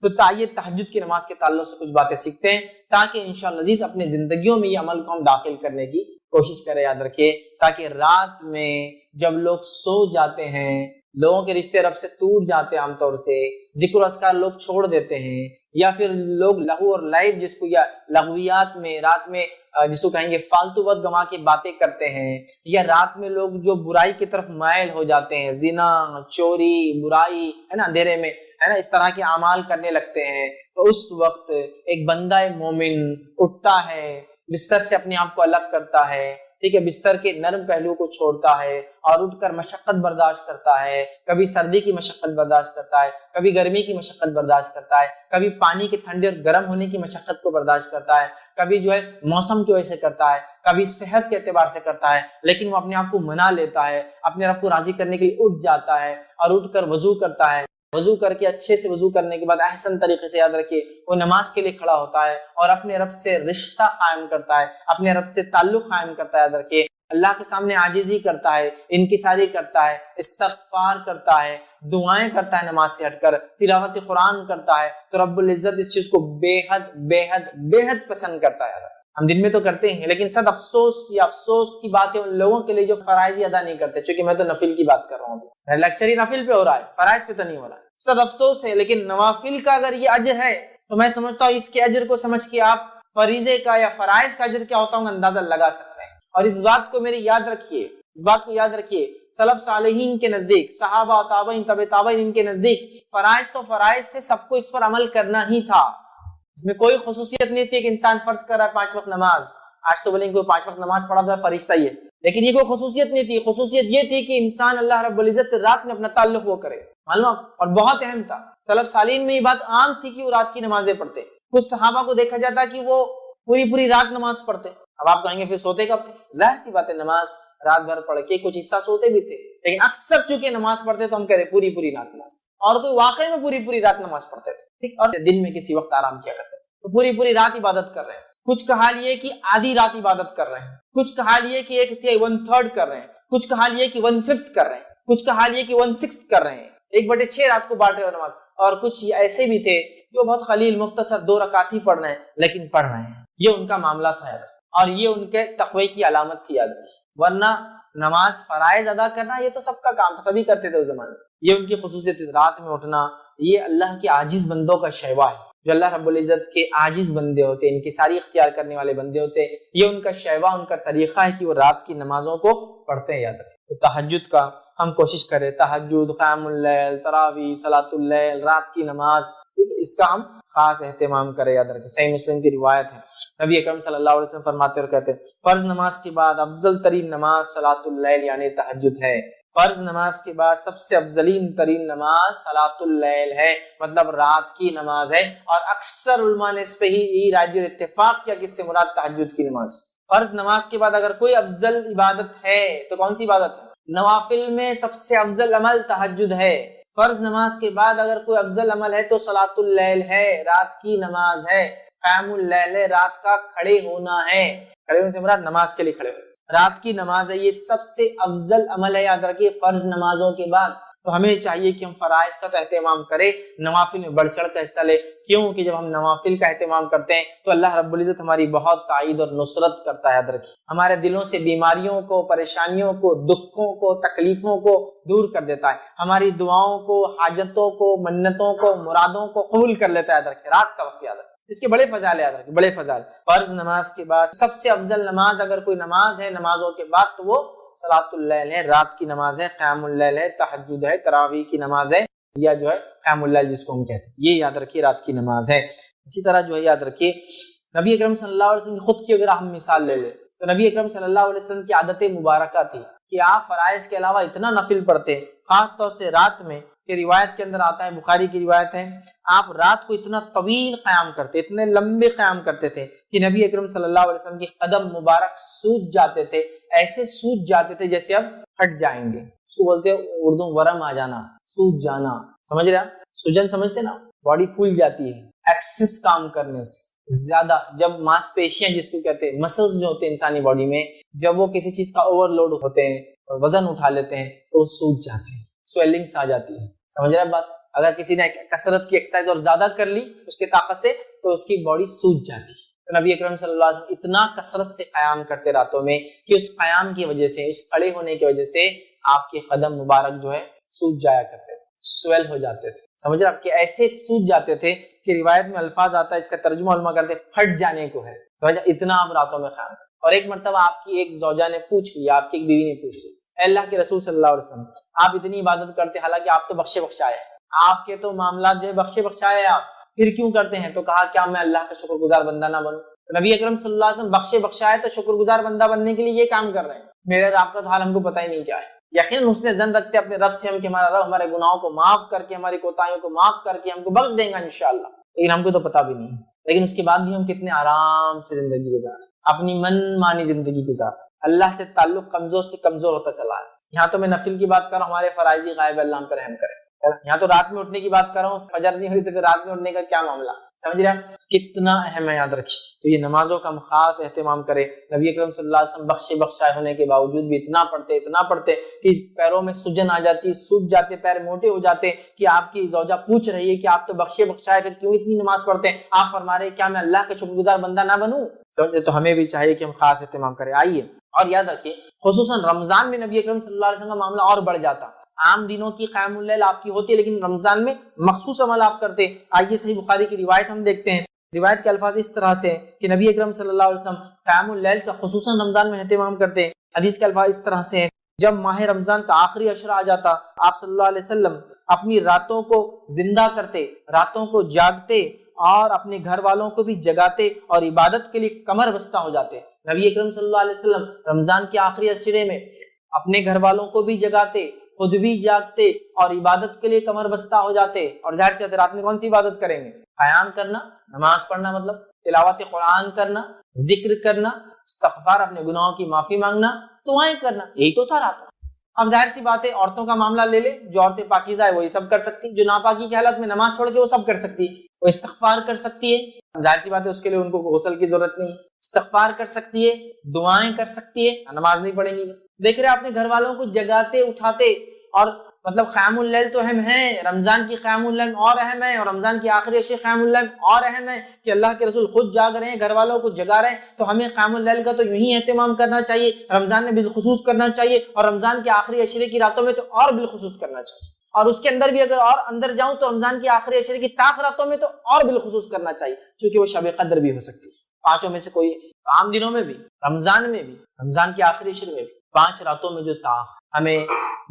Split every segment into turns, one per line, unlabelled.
تو آئیے تہجد کی نماز کے تعلق سے کچھ باتیں سیکھتے ہیں تاکہ انشاءاللہ عزیز اپنے زندگیوں میں یہ عمل کو ہم داخل کرنے کی کوشش کریں. یاد رکھیے تاکہ رات میں جب لوگ سو جاتے ہیں، لوگوں کے رشتے رب سے ٹوٹ جاتے ہیں، عام طور سے ذکر و اذکار لوگ چھوڑ دیتے ہیں، یا پھر لوگ لہو اور لعب جس کو یا لغویات میں رات میں جس کو کہیں گے فالتو وقت گما کے باتیں کرتے ہیں، یا رات میں لوگ جو برائی کی طرف مائل ہو جاتے ہیں، زنا، چوری، برائی ہے نا، اندھیرے میں ہے نا، اس طرح کے اعمال کرنے لگتے ہیں، تو اس وقت ایک بندہ مومن اٹھتا ہے، بستر سے اپنے آپ کو الگ کرتا ہے، ٹھیک ہے، بستر کے نرم پہلو کو چھوڑتا ہے اور اٹھ کر مشقت برداشت کرتا ہے. کبھی سردی کی مشقت برداشت کرتا ہے، کبھی گرمی کی مشقت برداشت کرتا ہے، کبھی پانی کے ٹھنڈے اور گرم ہونے کی مشقت کو برداشت کرتا ہے، کبھی جو ہے موسم کی وجہ سے کرتا ہے، کبھی صحت کے اعتبار سے کرتا ہے، لیکن وہ اپنے آپ کو منا لیتا ہے، اپنے رب کو راضی کرنے کے لیے اٹھ جاتا ہے اور اٹھ کر وضو کرتا ہے. وضو کر کے اچھے سے وضو کرنے کے بعد احسن طریقے سے، یاد رکھیے، وہ نماز کے لیے کھڑا ہوتا ہے اور اپنے رب سے رشتہ قائم کرتا ہے، اپنے رب سے تعلق قائم کرتا ہے. یاد رکھیے اللہ کے سامنے عاجزی کرتا ہے، انکساری کرتا ہے، استغفار کرتا ہے، دعائیں کرتا ہے، نماز سے ہٹ کر تلاوت قرآن کرتا ہے، تو رب العزت اس چیز کو بے حد بے حد بے حد پسند کرتا ہے. ہم دن میں تو کرتے ہیں، لیکن صد افسوس یا افسوس کی بات ہے ان لوگوں کے لیے جو فرائض ادا نہیں کرتے. چونکہ میں تو نفل کی بات کر رہا ہوں، لیکچر ہی نفل پہ ہو رہا ہے، فرائض پہ تو نہیں ہو رہا ہے. صد افسوس ہے، لیکن نوافل کا اگر یہ اجر ہے تو میں سمجھتا ہوں اس کے اجر کو سمجھ کے آپ فریضے کا یا فرائض کا اجر کیا ہوتا ہے اندازہ لگا سکتے ہیں. اور اس بات کو میری یاد رکھیے، اس بات کو یاد رکھیے، سلف صالحین کے نزدیک، صحابہ تابعین تبع تابعین، ان کے نزدیک فرائض تو فرائض تھے، سب کو اس پر عمل کرنا ہی تھا. اس میں کوئی خصوصیت نہیں تھی کہ انسان فرض کر رہا ہے 5 وقت نماز. آج تو بولیں کوئی 5 وقت نماز پڑھا تو فرشتہ ہی ہے، لیکن یہ کوئی خصوصیت نہیں تھی. خصوصیت یہ تھی کہ انسان اللہ رب العزت رات میں اپنا تعلق وہ کرے، معلوم، اور بہت اہم تھا. سلف صالحین میں یہ بات عام تھی کہ وہ رات کی نمازیں پڑھتے. کچھ صحابہ کو دیکھا جاتا کہ وہ پوری رات نماز پڑھتے. اب آپ کہیں گے پھر سوتے کب تھے؟ ظاہر سی بات ہے، نماز رات بھر پڑھ کے کچھ حصہ سوتے بھی تھے، لیکن اکثر چونکہ نماز پڑھتے تو ہم کہہ رہے پوری رات نماز، اور کوئی واقعی میں پوری رات نماز پڑھتے تھے، ٹھیک، اور دن میں کسی وقت آرام کیا کرتے تھے. تو پوری رات عبادت کر رہے ہیں. کچھ کا حال یہ کہ آدھی رات عبادت کر رہے ہیں، کچھ کا حال یہ کہ 1/3 کر رہے ہیں، کچھ کا حال یہ کہ 1/5 کر رہے ہیں، کچھ کا حال یہ کہ 1/6 کر رہے ہیں، 1/6 رات کو بانٹ رہے ہیں نماز. اور کچھ ایسے بھی تھے جو بہت قلیل مختصر 2 رکعت ہی پڑھ رہے ہیں، لیکن پڑھ رہے ہیں. یہ ان کا معاملہ تھا اور یہ ان کے تقوی کی علامت تھی. یاد رکھیے، ورنہ نماز فرائض ادا کرنا یہ تو سب کا کام تھا، سبھی کرتے تھے اس زمانے میں. یہ ان کی خصوصیت، رات میں اٹھنا. یہ اللہ کے عاجز بندوں کا شیوا ہے. جو اللہ رب العزت کے عاجز بندے ہوتے ہیں، انکساری اختیار کرنے والے بندے ہوتے ہیں، یہ ان کا شیوا، ان کا طریقہ ہے کہ وہ رات کی نمازوں کو پڑھتے ہیں. یاد رکھیں، تو تہجد کا ہم کوشش کریں، تہجد، قیام اللیل، تراویح، صلاۃ اللیل، رات کی نماز، اس کا ہم خاص اہتمام کریں. یاد رکھیں، صحیح مسلم کی روایت ہے، نبی اکرم صلی اللہ علیہ وسلم فرماتے اور کہتے ہیں فرض نماز کے بعد افضل ترین نماز صلاۃ اللیل یعنی تہجد ہے. فرض نماز کے بعد سب سے افضلین ترین نماز صلاۃ اللیل ہے، مطلب رات کی نماز ہے. اور اکثر علماء نے اس پہ ہی راجی اتفاق کیا کہ اس سے مراد تہجد کی نماز. فرض نماز کے بعد اگر کوئی افضل عبادت ہے تو کون سی عبادت ہے؟ نوافل میں سب سے افضل عمل تہجد ہے. فرض نماز کے بعد اگر کوئی افضل عمل ہے تو صلاۃ اللیل ہے، رات کی نماز ہے. قیام اللیل ہے، رات کا کھڑے ہونا ہے. کھڑے ہونے سے مراد نماز کے لیے کھڑے ہونا، رات کی نماز ہے. یہ سب سے افضل عمل ہے. یاد رکھیے، فرض نمازوں کے بعد تو ہمیں چاہیے کہ ہم فرائض کا تو اہتمام کریں، نوافل میں بڑھ چڑھ کر حصہ لیں. کیوں کہ جب ہم نوافل کا اہتمام کرتے ہیں تو اللہ رب العزت ہماری بہت تائید اور نصرت کرتا ہے. یاد رکھیے، ہمارے دلوں سے بیماریوں کو، پریشانیوں کو، دکھوں کو، تکلیفوں کو دور کر دیتا ہے. ہماری دعاؤں کو، حاجتوں کو، منتوں کو، مرادوں کو قبول کر لیتا ہے. یاد رکھیے، رات کا وقت یاد رکھیے، اس کے بڑے فضائل. یاد رکھیں، بڑے فضائل. فرض نماز کے بعد سب سے افضل نماز اگر کوئی نماز ہے نمازوں کے بعد تو وہ صلاۃ اللیل ہے، رات کی نماز ہے، قیام اللیل ہے، تہجد ہے، تراویح کی نماز ہے، یا جو ہے قیام اللیل جس کو ہم کہتے ہیں، یہ یاد رکھیے رات کی نماز ہے. اسی طرح جو ہے یاد رکھیے نبی اکرم صلی اللہ علیہ وسلم کی خود کی اگر ہم مثال لے لیں تو نبی اکرم صلی اللہ علیہ وسلم کی عادت مبارکہ تھی کہ آپ فرائض کے علاوہ اتنا نفل پڑھتے، خاص طور سے رات میں، کہ روایت کے اندر آتا ہے، بخاری کی روایت ہے، آپ رات کو اتنا طویل قیام کرتے، اتنے لمبے قیام کرتے تھے کہ نبی اکرم صلی اللہ علیہ وسلم کی قدم مبارک سوج جاتے تھے، ایسے سوج جاتے تھے جیسے اب ہٹ جائیں گے. اس کو بولتے ہیں اردو ورم آ جانا، سوج جانا، سمجھ رہے ہیں؟ سوجن سمجھتے نا، باڈی پھول جاتی ہے ایکسس کام کرنے سے زیادہ. جب ماس پیشیاں جس کو کہتے ہیں، مسلز جو ہوتے ہیں انسانی باڈی میں، جب وہ کسی چیز کا اوور لوڈ ہوتے ہیں، وزن اٹھا لیتے ہیں تو سوج جاتے ہیں، سویلنگس آ جاتی ہے. سمجھ رہے ہیں بات؟ اگر کسی نے کثرت کی ایکسرسائز اور زیادہ کر لی اس کی طاقت سے تو اس کی باڈی سوج جاتی ہے. تو نبی اکرم صلی اللہ علیہ وسلم اتنا کثرت سے قیام کرتے راتوں میں کہ اس قیام کی وجہ سے, اس کھڑے ہونے کی وجہ سے آپ کے قدم مبارک جو ہے سوج جایا کرتے تھے, سویل ہو جاتے تھے. سمجھ رہے آپ کہ ایسے سوج جاتے تھے کہ روایت میں الفاظ آتا ہے, اس کا ترجمہ علماء کرتے پھٹ جانے کو ہے. سمجھا, اتنا آپ راتوں میں قیام. اور ایک مرتبہ آپ کی ایک زوجہ نے پوچھ لیا, آپ کی ایک بیوی نے پوچھ لیا, اے اللہ کے رسول صلی اللہ علیہ وسلم آپ اتنی عبادت کرتے, حالانکہ آپ تو بخشے بخشائے ہیں, آپ کے تو معاملات جو ہے بخشے بخشائے آپ, پھر کیوں کرتے ہیں؟ تو کہا کیا میں اللہ کا شکر گزار بندہ نہ بنوں؟ تو نبی اکرم صلی اللہ علیہ وسلم بخشے بخشائے تو شکر گزار بندہ بننے کے لیے یہ کام کر رہے ہیں. میرے رب کا تو حال ہم کو پتہ ہی نہیں کیا ہے. یقیناً اس نے ظن رکھتے اپنے رب سے ہم کہ ہمارا رب ہمارے گناہوں کو معاف کر کے, ہماری کوتاہیوں کو معاف کر کے ہم کو بخش دیں گا انشاءاللہ, لیکن ہم کو تو پتہ بھی نہیں. لیکن اس کے بعد بھی ہم کتنے آرام سے زندگی گزار رہے ہیں, اپنی من مانی زندگی گزار رہے ہیں. اللہ سے تعلق کمزور سے کمزور ہوتا چلا ہے. یہاں تو میں نفل کی بات کر رہا ہوں, ہمارے فرائضی غائب, اللہ ہم پر رحم کرے. یہاں تو رات میں اٹھنے کی بات کر رہا ہوں, فجر نہیں ہوئی تو پھر رات میں اٹھنے کا کیا معاملہ, سمجھ رہے ہیں کتنا اہم ہے, یاد رکھیے. تو یہ نمازوں کا ہم خاص اہتمام کریں. نبی اکرم صلی اللہ علیہ وسلم بخشے بخشائے ہونے کے باوجود بھی اتنا پڑھتے کہ پیروں میں سجن آ جاتی, سوج جاتے, پیر موٹے ہو جاتے کہ آپ کی زوجہ پوچھ رہی ہے کہ آپ تو بخشے بخشائے پھر کیوں اتنی نماز پڑھتے ہیں؟ آپ فرما رہے کیا میں اللہ کا شکر گزار بندہ نہ بنوں؟ سمجھے, تو ہمیں بھی چاہیے کہ ہم خاص اہتمام کریں. آئیے اور یاد رکھیے خصوصاً رمضان میں نبی اکرم صلی اللہ علیہ وسلم کا معاملہ اور بڑھ جاتا. عام دنوں کی قیام اللیل آپ کی ہوتی ہے, لیکن رمضان میں مخصوص عمل آپ کرتے. آئیے صحیح بخاری کی روایت ہم دیکھتے ہیں. روایت کے الفاظ اس طرح سے کہ نبی اکرم صلی اللہ علیہ وسلم قیام اللیل کا خصوصاً رمضان میں اہتمام کرتے. حدیث کے الفاظ اس طرح سے, جب ماہ رمضان کا آخری عشرہ آ جاتا آپ صلی اللہ علیہ وسلم اپنی راتوں کو زندہ کرتے, راتوں کو جاگتے اور اپنے گھر والوں کو بھی جگاتے اور عبادت کے لیے کمر بستہ ہو جاتے. نبی اکرم صلی اللہ علیہ وسلم رمضان کے آخری عشرے میں اپنے گھر والوں کو بھی جگاتے, خود بھی جاگتے اور عبادت کے لیے کمر بستہ ہو جاتے. اور ظاہر سی رات میں کون سی عبادت کریں گے؟ قیام کرنا, نماز پڑھنا, مطلب تلاوت قرآن کرنا, ذکر کرنا, استغفار, اپنے گناہوں کی معافی مانگنا, دعائیں کرنا, یہی تو تھا رات میں. اب ظاہر سی بات ہے عورتوں کا معاملہ لے لے, جو عورتیں پاکیزہ ہے وہی سب کر سکتی, جو ناپاکی کی حالت میں نماز چھوڑ کے وہ سب کر سکتی ہے, وہ استغفار کر سکتی ہے. ظاہر سی بات ہے اس کے لیے ان کو غسل کی ضرورت نہیں, استغفار کر سکتی ہے, دعائیں کر سکتی ہے, نماز نہیں پڑھیں گی. بس دیکھ رہے اپنے گھر والوں کو جگاتے اٹھاتے. اور مطلب قیام اللیل تو اہم ہے, رمضان کی قیام اللیل اور اہم ہے, اور رمضان کی آخری عشرے قیام اللیل اور اہم ہے کہ اللہ کے رسول خود جاگ رہے ہیں, گھر والوں کو جگا رہے ہیں. تو ہمیں قیام اللیل کا تو یوں ہی اہتمام کرنا چاہیے, رمضان میں بالخصوص کرنا چاہیے, اور رمضان کے آخری عشرے کی راتوں میں تو اور بالخصوص کرنا چاہیے. اور اس کے اندر بھی اگر اور اندر جاؤں تو رمضان کی آخری عشرے کی طاق راتوں میں تو اور بالخصوص کرنا چاہیے, چونکہ وہ شب قدر بھی ہو سکتی ہے. پانچوں میں سے کوئی, عام دنوں میں بھی, رمضان میں بھی, رمضان کی آخری عشرے میں بھی, 5 راتوں میں جو طاق, ہمیں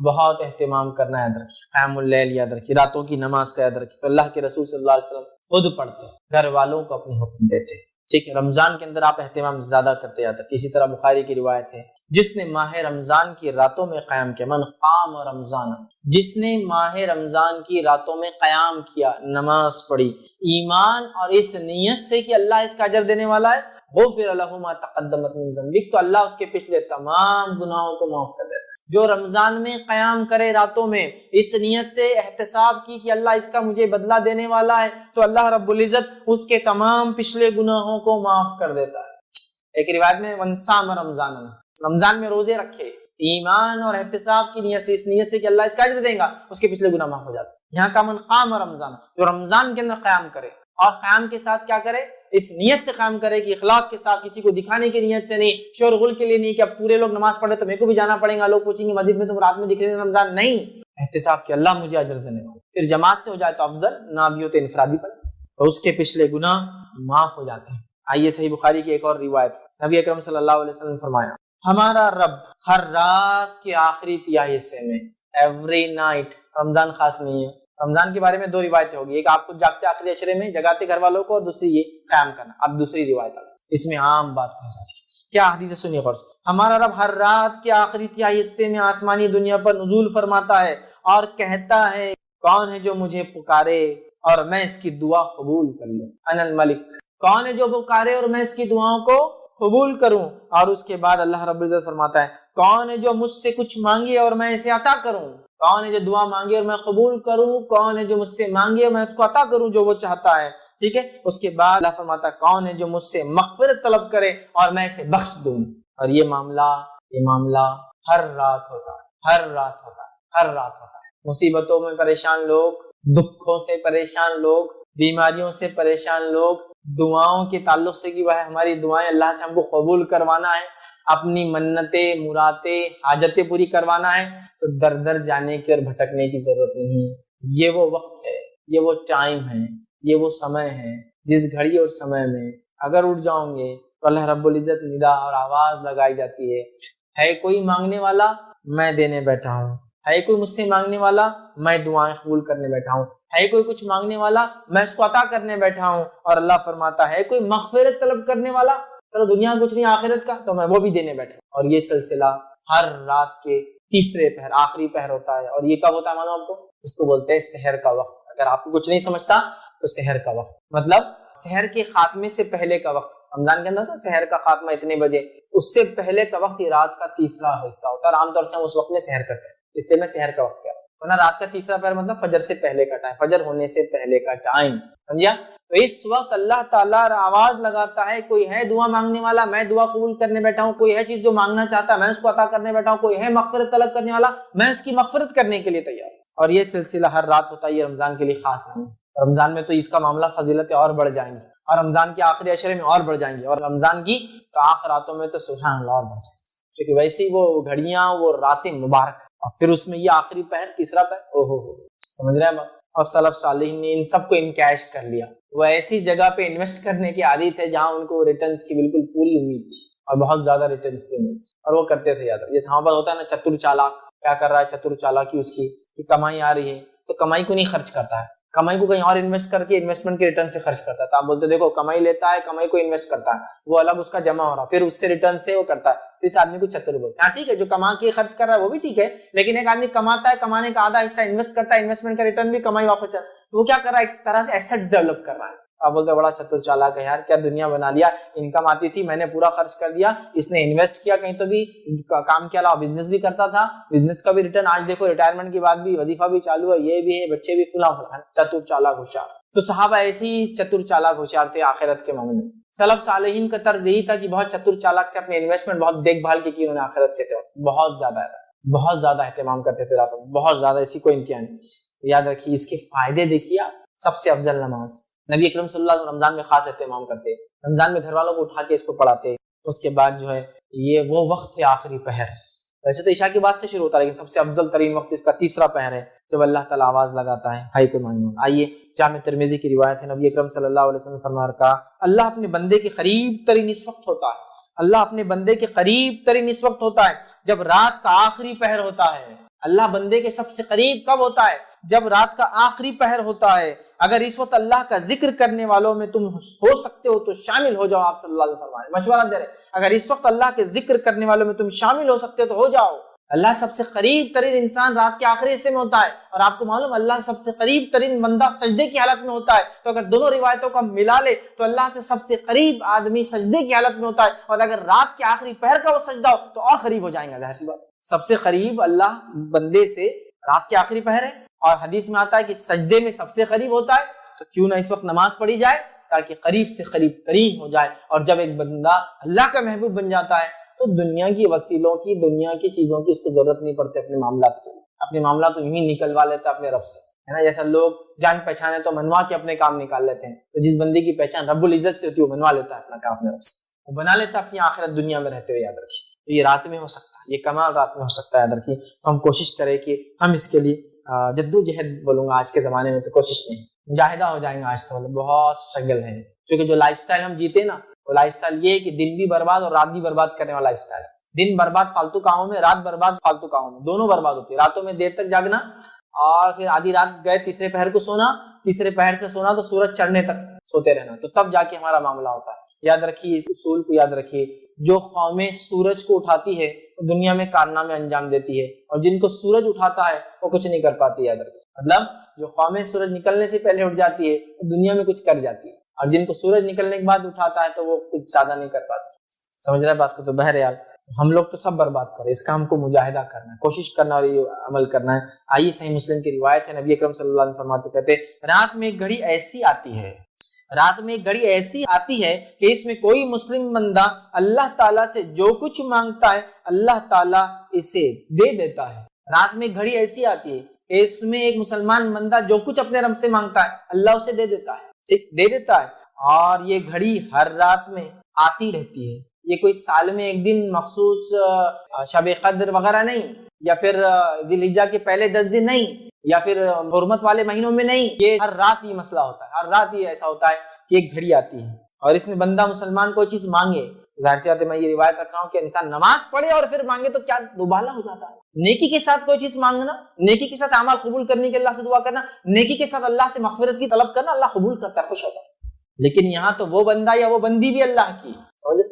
بہت اہتمام کرنا ہے. یاد رکھیے قیام اللیل یاد رکھیے, راتوں کی نماز کا یاد رکھیے. تو اللہ کے رسول صلی اللہ علیہ وسلم خود پڑھتے, گھر والوں کو اپنے حکم دیتے. ٹھیک ہے, رمضان کے اندر آپ اہتمام زیادہ کرتے. یاد رکھیے اسی طرح بخاری کی روایت ہے, جس نے ماہ رمضان کی راتوں میں قیام کیا, من قام رمضان, جس نے ماہ رمضان کی راتوں میں قیام کیا, نماز پڑھی, ایمان اور اس نیت سے کہ اللہ اس کا اجر دینے والا ہے, غفر له ما تقدمت من ذنبک, تو اللہ اس کے پچھلے تمام گناہوں کو معاف کر دیتا. جو رمضان میں قیام کرے راتوں میں, اس نیت سے احتساب کی کہ اللہ اس کا مجھے بدلہ دینے والا ہے, تو اللہ رب العزت اس کے تمام پچھلے گناہوں کو معاف کر دیتا ہے. ایک روایت میں من صام رمضان, رمضان میں روزے رکھے ایمان اور احتساب کی نیت سے, اس نیت سے کہ اللہ اس کا اجر دے گا, اس کے پچھلے گناہ معاف ہو جاتے. یہاں کا من قام رمضان, جو رمضان کے اندر قیام کرے, اور قیام کے ساتھ کیا کرے, اس نیت سے قیام کرے کہ اخلاص کے ساتھ, کسی کو دکھانے کی نیت سے نہیں, شور غل کے لیے نہیں کہ اب پورے لوگ نماز پڑھے تو میرے کو بھی جانا پڑے گا, لوگ پوچھیں گے مسجد میں تم رات میں دکھ رہے ہیں رمضان, نہیں, احتساب کہ اللہ مجھے اجر دینے والا. پھر جماعت سے ہو جائے تو افضل, نہ بھی ہو تو انفرادی پڑھے, تو اس کے پچھلے گناہ معاف ہو جاتے ہیں. آئیے صحیح بخاری کی ایک اور روایت, نبی اکرم صلی اللہ علیہ وسلم فرمایا, ہمارا رب ہر رات کے آخری تہائی حصے میں, ایوری نائٹ, رمضان خاص نہیں ہے, رمضان کے بارے میں 2 روایتیں ہوگی, ایک آپ کو جاگتے آخری عشرے میں جگاتے گھر والوں کو, اور دوسری یہ قیام کرنا. اب دوسری روایت اس میں عام بات کہا جاتی ہے, کیا حدیث سنیے غور سے, ہمارا رب ہر رات کے آخری تہائی حصے میں آسمانی دنیا پر نزول فرماتا ہے اور کہتا ہے, کون ہے جو مجھے پکارے اور میں اس کی دعا قبول کر لوں, انا الملک, کون ہے جو پکارے اور میں اس کی دعاؤں کو قبول کروں. اور اس کے بعد اللہ رب العزت فرماتا ہے, کون ہے جو مجھ سے کچھ مانگے اور میں اسے عطا کروں, کون ہے جو دعا مانگے اور میں قبول کروں, کون ہے جو مجھ سے مانگے اور میں اس کو عطا کروں جو وہ چاہتا ہے. ٹھیک ہے, اس کے بعد اللہ فرماتا ہے, کون ہے جو مجھ سے مغفرت طلب کرے اور میں اسے بخش دوں. اور یہ معاملہ ہر رات ہوتا ہے, ہر رات ہوتا ہے, ہر رات ہوتا ہے. مصیبتوں میں پریشان لوگ دکھوں سے پریشان لوگ، بیماریوں سے پریشان لوگ، دعاؤں کے تعلق سے کہ وہ ہماری دعائیں اللہ سے ہم کو قبول کروانا ہے، اپنی منتیں مرادیں حاجتیں پوری کروانا ہے، تو در در جانے کی اور بھٹکنے کی ضرورت نہیں ہے۔ یہ وہ وقت ہے، یہ وہ ٹائم ہے، یہ وہ سمے ہے جس گھڑی اور سمے میں اگر اٹھ جاؤں گے تو اللہ رب العزت ندا اور آواز لگائی جاتی ہے کوئی مانگنے والا میں دینے بیٹھا ہوں، ہے کوئی مجھ سے مانگنے والا میں دعائیں قبول کرنے بیٹھا ہوں، ہے کوئی کچھ مانگنے والا میں اس کو عطا کرنے بیٹھا ہوں۔ اور اللہ فرماتا ہے کوئی مغفرت طلب کرنے والا، چلو دنیا کچھ نہیں آخرت کا، تو میں وہ بھی دینے بیٹھا ہوں۔ اور یہ سلسلہ ہر رات کے تیسرے پہر آخری پہر ہوتا ہے، اور یہ کب ہوتا ہے معلوم آپ کو؟ اس کو بولتے ہیں سحر کا وقت۔ اگر آپ کو کچھ نہیں سمجھتا تو سحر کا وقت مطلب سحر کے خاتمے سے پہلے کا وقت۔ رمضان کے اندر تھا سحر کا خاتمہ اتنے بجے، اس سے پہلے کا وقت یہ رات کا تیسرا حصہ ہوتا ہے، اور عام طور سے ہم اس وقت میں سحر کرتے ہیں، اس لیے میں سحر کا وقت کہہ رہا ہوں۔ ورنہ رات کا تیسرا پہر مطلب فجر سے پہلے کا ٹائم، فجر ہونے سے پہلے کا ٹائم، سمجھا؟ تو اس وقت اللہ تعالیٰ آواز لگاتا ہے کوئی ہے دعا مانگنے والا میں دعا قبول کرنے بیٹھا ہوں، کوئی ہے چیز جو مانگنا چاہتا ہے میں اس کو عطا کرنے بیٹھا ہوں، کوئی ہے مغفرت طلب کرنے والا میں اس کی مغفرت کرنے کے لیے تیار ہوں۔ اور یہ سلسلہ ہر رات ہوتا ہے، یہ رمضان کے لیے خاص نہیں ہے۔ رمضان میں تو اس کا معاملہ فضیلتیں اور بڑھ جائیں گی، اور رمضان کے آخری عشرے میں اور بڑھ جائیں گی، اور رمضان کی تو آخر راتوں میں تو سبحان اللہ اور بڑھ جائیں گی، کیونکہ ویسے ہی وہ گھڑیاں وہ راتیں مبارک، اور پھر اس میں یہ آخری پہر تیسرا پہر، او ہو سمجھ رہے ہیں بات؟ اور سلف صالحین نے ان سب کو انکیش کر لیا، وہ ایسی جگہ پہ انویسٹ کرنے کی عادت ہے جہاں ان کو ریٹرنز کی بالکل پوری امید تھی، اور بہت زیادہ ریٹرنز کی امید تھی، اور وہ کرتے تھے یاد۔ جیسے ہاں بات ہوتا ہے نا چتر چالاک، کیا کر رہا ہے چتر چالاکی اس کی کہ کمائی آ رہی ہے تو کمائی کو نہیں خرچ کرتا ہے، کمائی کو کہیں اور انویسٹ کر کے انویسٹمنٹ کے ریٹرن سے خرچ کرتا ہے۔ تو آپ بولتے دیکھو کمائی لیتا ہے، کمائی کو انویسٹ کرتا ہے، وہ الگ اس کا جمع ہو رہا، پھر اس سے ریٹرن سے وہ کرتا ہے، تو اس آدمی کو چتر بولتے ہیں۔ ہاں ٹھیک ہے، جو کما کے خرچ کر رہا ہے وہ بھی ٹھیک ہے، لیکن ایک آدمی کماتا ہے، کمانے کا آدھا حصہ انویسٹ کرتا ہے، انویسٹمنٹ کا ریٹرن بھی کمائی واپس ہے، تو وہ کیا کر رہا ہے؟ ایک طرح سے ایسٹس ڈیولپ کر رہا ہے۔ آپ بولتے ہیں بڑا چتر چالاک ہے یار، کیا دنیا بنا لیا، انکم آتی تھی میں نے پورا خرچ کر دیا، اس نے انویسٹ کیا کہیں تو بھی کام کے علاوہ بزنس بھی کرتا تھا، بزنس کا بھی ریٹرن، آج دیکھو ریٹائرمنٹ کے بعد بھی وظیفہ بھی چالو ہے، یہ بھی ہے، بچے بھی فلاں فلاں، چتر چالاک ہوشیار۔ تو صحابہ ایسے ہی چتر چالاک ہوشیار تھے آخرت کے معاملے میں۔ سلف صالحین کا طرز یہی تھا کہ بہت چتر چالاک تھے، اپنے انویسٹمنٹ بہت دیکھ بھال کی انہوں نے آخرت کے تھے، بہت زیادہ اہتمام کرتے تھے راتوں میں، بہت زیادہ، ایسی کوئی امتحان نہیں۔ تو یاد رکھیے اس کے فائدے دیکھیے آپ، سب سے افضل نماز، نبی اکرم صلی اللہ علیہ وسلم رمضان میں خاص اہتمام کرتے، رمضان میں گھر والوں کو اٹھا کے اس کو پڑھاتے۔ اس کے بعد جو ہے یہ وہ وقت ہے آخری پہر، ویسے تو عشاء کے بعد سے شروع ہوتا ہے لیکن سب سے افضل ترین وقت اس کا تیسرا پہر ہے، جب اللہ تعالیٰ آواز لگاتا ہے ہائی کو مانگو۔ آئیے جامع ترمذی کی روایت ہے، نبی اکرم صلی اللہ علیہ وسلم فرما رکھا اللہ اپنے بندے کے قریب ترین اس وقت ہوتا ہے، اللہ اپنے بندے کے قریب ترین اس وقت ہوتا ہے جب رات کا آخری پہر ہوتا ہے۔ اللہ بندے کے سب سے قریب کب ہوتا ہے؟ جب رات کا آخری پہر ہوتا ہے۔ اگر اس وقت اللہ کا ذکر کرنے والوں میں تم ہو سکتے ہو تو شامل ہو جاؤ، آپ صلی اللہ علیہ وسلم مشورہ دے رہے، اگر اس وقت اللہ کے ذکر کرنے والوں میں تم شامل ہو سکتے ہو تو ہو جاؤ۔ اللہ سب سے قریب ترین انسان رات کے آخری حصے میں ہوتا ہے، اور آپ کو معلوم اللہ سب سے قریب ترین بندہ سجدے کی حالت میں ہوتا ہے، تو اگر دونوں روایتوں کو ہم ملا لے تو اللہ سے سب سے قریب آدمی سجدے کی حالت میں ہوتا ہے، اور اگر رات کے آخری پہر کا وہ سجدہ ہو تو اور قریب ہو جائیں گا، ظاہر سی بات۔ سب سے قریب اللہ بندے سے رات کے آخری پہر ہے، اور حدیث میں آتا ہے کہ سجدے میں سب سے قریب ہوتا ہے، تو کیوں نہ اس وقت نماز پڑھی جائے تاکہ قریب سے قریب ترین ہو جائے۔ اور جب ایک بندہ اللہ کا محبوب بن جاتا ہے تو دنیا کی وسیلوں کی، دنیا کی چیزوں کی اس کو ضرورت نہیں پڑتی، اپنے معاملات کی، اپنے معاملات کو یوں نکلوا لیتا ہے اپنے رب سے، ہے نا؟ جیسا لوگ جان پہچانے تو منوا کے اپنے کام نکال لیتے ہیں، تو جس بندے کی پہچان رب العزت سے ہوتی ہے وہ منوا لیتا ہے اپنا کام اپنے رب سے، وہ بنا لیتا ہے اپنی آخرت دنیا میں رہتے ہوئے۔ یاد رکھیے تو یہ رات میں ہو سکتا ہے، یہ کمال رات میں ہو سکتا ہے، یاد رکھیے۔ تو ہم کوشش کریں کہ ہم اس کے لیے جدوجہد بولوں گا، آج کے زمانے میں تو کوشش نہیں، مجاہدہ ہو جائیں گے آج تو، مطلب بہت اسٹرگل ہے، کیونکہ جو لائف سٹائل ہم جیتے نا وہ لائف سٹائل یہ ہے کہ دن بھی برباد اور رات بھی برباد کرنے والا لائف سٹائل ہے۔ دن برباد فالتو کاموں میں، رات برباد فالتو کاموں میں، دونوں برباد ہوتی ہے۔ راتوں میں دیر تک جاگنا اور پھر آدھی رات گئے تیسرے پہر کو سونا، تیسرے پہر سے سونا تو سورج چڑھنے تک سوتے رہنا، تو تب جا کے ہمارا معاملہ ہوتا ہے۔ یاد رکھیے اس اصول کو، یاد رکھیے جو قومیں سورج کو اٹھاتی ہے وہ دنیا میں کارنامے انجام دیتی ہے، اور جن کو سورج اٹھاتا ہے وہ کچھ نہیں کر پاتی۔ یاد رکھیے مطلب جو قومیں سورج نکلنے سے پہلے اٹھ جاتی ہے وہ دنیا میں کچھ کر جاتی ہے، اور جن کو سورج نکلنے کے بعد اٹھاتا ہے تو وہ کچھ زیادہ نہیں کر پاتی۔ سمجھ رہے بات کو؟ تو بہرحال ہم لوگ تو سب برباد کریں، اس کا ہم کو مجاہدہ کرنا ہے، کوشش کرنا اور یہ عمل کرنا ہے۔ آئیے صحیح مسلم کی روایت ہے، نبی اکرم صلی اللہ علیہ وسلم فرماتے کہتے رات میں ایک گھڑی ایسی آتی ہے، رات میں ایک گھڑی ایسی آتی ہے کہ اس میں کوئی مسلم بندہ اللہ تعالیٰ سے جو کچھ مانگتا ہے اللہ تعالیٰ اسے دے دیتا ہے۔ رات میں ایک گھڑی ایسی آتی ہے اس میں ایک مسلمان بندہ جو کچھ اپنے رب سے مانگتا ہے اللہ اسے دے دیتا ہے، ٹھیک دے دیتا ہے. اور یہ گھڑی ہر رات میں آتی رہتی ہے. یہ کوئی سال میں ایک دن مخصوص شب قدر وغیرہ نہیں، یا پھر ذی الحجہ کے پہلے 10 دن نہیں، یا پھر حرمت والے مہینوں میں نہیں. یہ ہر رات یہ مسئلہ ہوتا ہے، ہر رات یہ ایسا ہوتا ہے کہ ایک گھڑی آتی ہے اور اس میں بندہ مسلمان کوئی چیز مانگے. ظاہر سی بات ہے میں یہ روایت رکھ رہا ہوں کہ انسان نماز پڑھے اور پھر مانگے تو کیا دوبالا ہو جاتا ہے. نیکی کے ساتھ کوئی چیز مانگنا، نیکی کے ساتھ اعمال قبول کرنے کے اللہ سے دعا کرنا، نیکی کے ساتھ اللہ سے مغفرت کی طلب کرنا، اللہ قبول کرتا ہے، خوش ہوتا ہے. لیکن یہاں تو وہ بندہ یا وہ بندی بھی اللہ کی،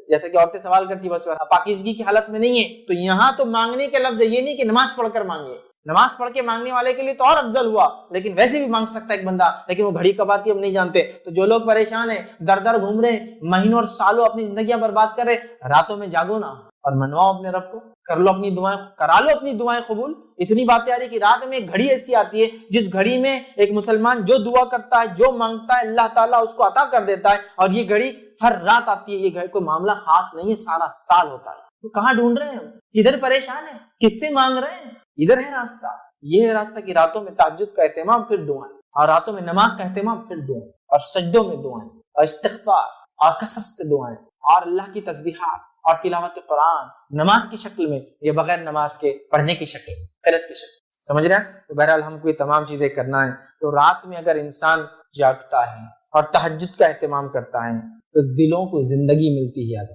جیسے کہ عورتیں سوال کرتی بس پاکیزگی کی حالت میں نہیں ہے، تو یہاں تو مانگنے کے لفظ یہ نہیں کہ نماز پڑھ کر مانگے. نماز پڑھ کے مانگنے والے کے لیے تو اور افضل ہوا، لیکن ویسے بھی مانگ سکتا ہے ایک بندہ. لیکن وہ گھڑی کب آتی ہے ہم نہیں جانتے. تو جو لوگ پریشان ہیں، در در گھوم رہے ہیں، مہینوں اور سالوں اپنی زندگیاں برباد کر رہے، راتوں میں جاگو نا اور منواؤ اپنے رب کو، کر لو اپنی دعائیں، کرا لو اپنی دعائیں قبول. اتنی باتیں آ رہی کہ رات میں ایک گھڑی ایسی آتی ہے جس گھڑی میں ایک مسلمان جو دعا کرتا ہے، جو مانگتا ہے، اللہ تعالیٰ اس کو عطا کر دیتا ہے. اور یہ گھڑی ہر رات آتی ہے. یہ گھڑی کوئی معاملہ خاص نہیں ہے، سارا سال ہوتا ہے. تو کہاں ڈھونڈ رہے ہیں ہم؟ کدھر پریشان ہیں؟ کس سے مانگ رہے ہیں؟ ادھر ہے راستہ. یہ ہے راستہ کہ راتوں میں تہجد کا اہتمام پھر دعائیں، اور راتوں میں نماز کا اہتمام پھر دعائیں، اور سجدوں میں دعائیں، اور استغفار اور کثرت سے دعائیں، اور اللہ کی تسبیحات اور تلاوت قرآن نماز کی شکل میں، یہ بغیر نماز کے پڑھنے کی شکل، قرأت کی شکل. سمجھ رہے ہیں؟ تو بہرحال ہم کو یہ تمام چیزیں کرنا ہے. تو رات میں اگر انسان جاگتا ہے اور تہجد کا اہتمام کرتا ہے تو دلوں کو زندگی ملتی ہے.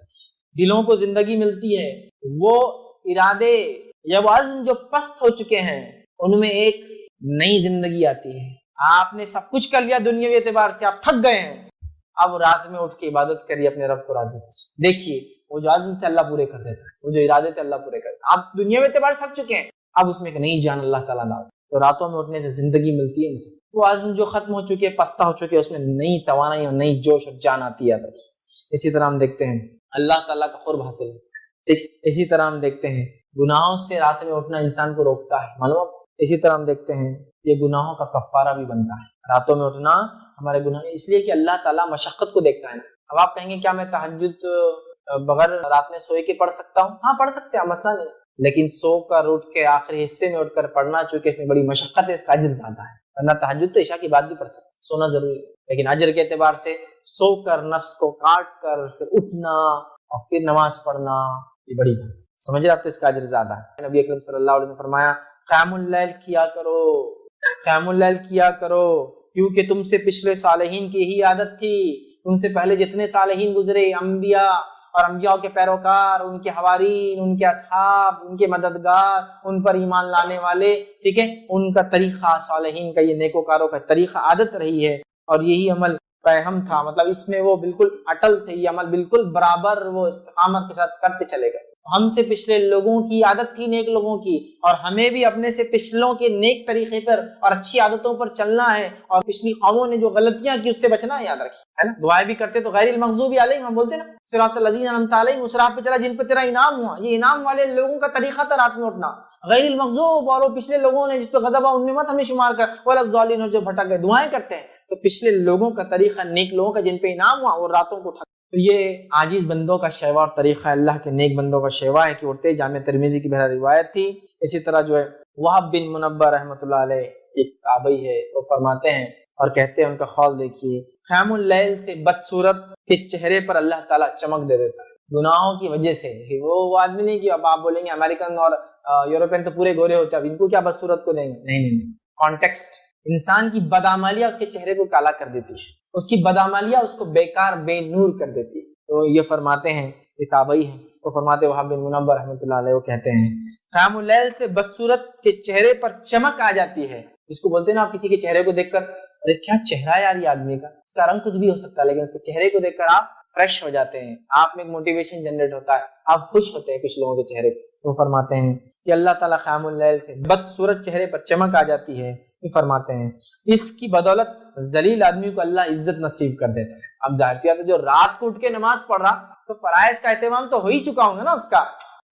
دلوں کو زندگی ملتی ہے. وہ ارادے یا وہ عزم جو پست ہو چکے ہیں ان میں ایک نئی زندگی آتی ہے. آپ نے سب کچھ کر لیا دنیاوی اعتبار سے، آپ تھک گئے ہیں، اب رات میں اٹھ کے عبادت کریے، اپنے رب کو راضی کیجیے. دیکھیے وہ جو عزم تھے اللہ پورے کر دیتا ہے، وہ جو ارادے تھے اللہ پورے کر دیتا ہے. آپ دنیاوی اعتبار سے تھک چکے ہیں، اب اس میں ایک نئی جان اللہ تعالیٰ ڈال. تو راتوں میں اٹھنے سے زندگی ملتی ہے انسان. وہ عزم جو ختم ہو چکے، پستہ ہو چکے، اس میں نئی توانائی اور نئی جوش اور جان آتی ہے. اسی طرح ہم دیکھتے ہیں اللہ تعالیٰ کا قرب حاصل ہوتا ہے. ٹھیک، اسی طرح ہم دیکھتے ہیں گناہوں سے رات میں اٹھنا انسان کو روکتا ہے، معلوم. اسی طرح ہم دیکھتے ہیں یہ گناہوں کا کفارہ بھی بنتا ہے. راتوں میں اٹھنا ہمارے گناہ، اس لیے کہ اللہ تعالیٰ مشقت کو دیکھتا ہے نا. اب آپ کہیں گے کیا میں تہجد بغیر رات میں سوئے کے پڑھ سکتا ہوں؟ ہاں پڑھ سکتے ہیں، مسئلہ نہیں. لیکن سو کر اٹھ کے آخری حصے میں اٹھ کر پڑھنا، چونکہ اس میں بڑی مشقت ہے، اس کا اجر زیادہ ہے. ورنہ تہجد تو عشاء کی بعد بھی پڑھ سکتے، سونا ضروری ہے. لیکن اجر کے اعتبار سے سو کر نفس کو کاٹ کر پھر اٹھنا اور پھر نماز پڑھنا، یہ بڑی بات ہے. سمجھ رہے آپ؟ تو اس کا اجر زیادہ ہے. نبی اکرم صلی اللہ علیہ وسلم نے فرمایا قیام اللیل کیا کرو، قیام اللیل کیا کرو، کیونکہ تم سے پچھلے صالحین کی یہی عادت تھی. تم سے پہلے جتنے صالحین گزرے، انبیاء اور انبیاء کے پیروکار، ان کے حوارین، ان کے اصحاب، ان کے مددگار، ان پر ایمان لانے والے، ٹھیک ہے، ان کا طریقہ، صالحین کا یہ نیکوکاروں کا طریقہ، عادت رہی ہے. اور یہی عمل فہم تھا، مطلب اس میں وہ بالکل اٹل تھے، یہ عمل بالکل برابر وہ استقامت کے ساتھ کرتے چلے گئے. ہم سے پچھلے لوگوں کی عادت تھی نیک لوگوں کی، اور ہمیں بھی اپنے سے پچھلوں کے نیک طریقے پر اور اچھی عادتوں پر چلنا ہے. اور پچھلی قوموں نے جو غلطیاں کی اس سے بچنا ہے، یاد رکھیے، ہے نا. دعائیں بھی کرتے تو غیر المغضوب علیہم، ہم بولتے نا صراط الذین انعمت علیہم، اس راہ پہ چلا جن پہ تیرا انعام ہوا. یہ انعام والے لوگوں کا طریقہ تھا رات میں اٹھنا. غیر المغضوب اور وہ پچھلے لوگوں نے جس پہ غضب ان میں مت ہمیں شمار کر، ولا الضالین جو بھٹک گئے. دعائیں کرتے ہیں تو پچھلے لوگوں کا طریقہ، نیک لوگوں کا جن پہ انعام ہوا، وہ راتوں کو اٹھا. تو یہ عاجز بندوں کا شیوا اور طریقہ، اللہ کے نیک بندوں کا شیوا ہے کہ اٹھتے. جامع ترمذی کی بہرحال روایت تھی. اسی طرح جو ہے وہب بن منبہ رحمۃ اللہ علیہ ایک تابعی ہے، وہ فرماتے ہیں اور کہتے ہیں، ان کا قول دیکھیے، قیام اللیل سے بدصورت کے چہرے پر اللہ تعالیٰ چمک دے دیتا ہے گناہوں کی وجہ سے. وہ آدمی نہیں کہ اب آپ بولیں گے امریکن اور یورپین تو پورے گورے ہوتے ہیں، اب ان کو کیا بدصورت کو دیں گے. نہیں، کانٹیکسٹ، انسان کی بدعمالیاں اس کے چہرے کو کالا کر دیتی ہے، اس کی بدعمالیاں اس کو بیکار بے نور کر دیتی ہے. تو یہ فرماتے ہیں، یہ تابعی ہیں، وہ فرماتے وہاب بن منبہ رحمۃ اللہ علیہ، وہ کہتے ہیں قیام اللیل سے بدصورت کے چہرے پر چمک آ جاتی ہے. جس کو بولتے ہیں نا آپ کسی کے چہرے کو دیکھ کر ارے کیا چہرہ ہے یار یہ آدمی کا، اس کا رنگ کچھ بھی ہو سکتا ہے، لیکن اس کے چہرے کو دیکھ کر آپ فریش ہو جاتے ہیں، آپ میں ایک موٹیویشن جنریٹ ہوتا ہے، آپ خوش ہوتے ہیں کچھ لوگوں کے چہرے پہ. وہ فرماتے ہیں کہ اللہ تعالیٰ قیام اللیل سے بدصورت چہرے پر چمک آ جاتی ہے. فرماتے ہیں اس کی بدولت ذلیل آدمی کو اللہ عزت نصیب کر دیتا ہے. اب ظاہر سی بات ہے جو رات کو اٹھ کے نماز پڑھ رہا تو فرائض کا اہتمام تو ہو ہی چکا ہوں گا نا اس کا،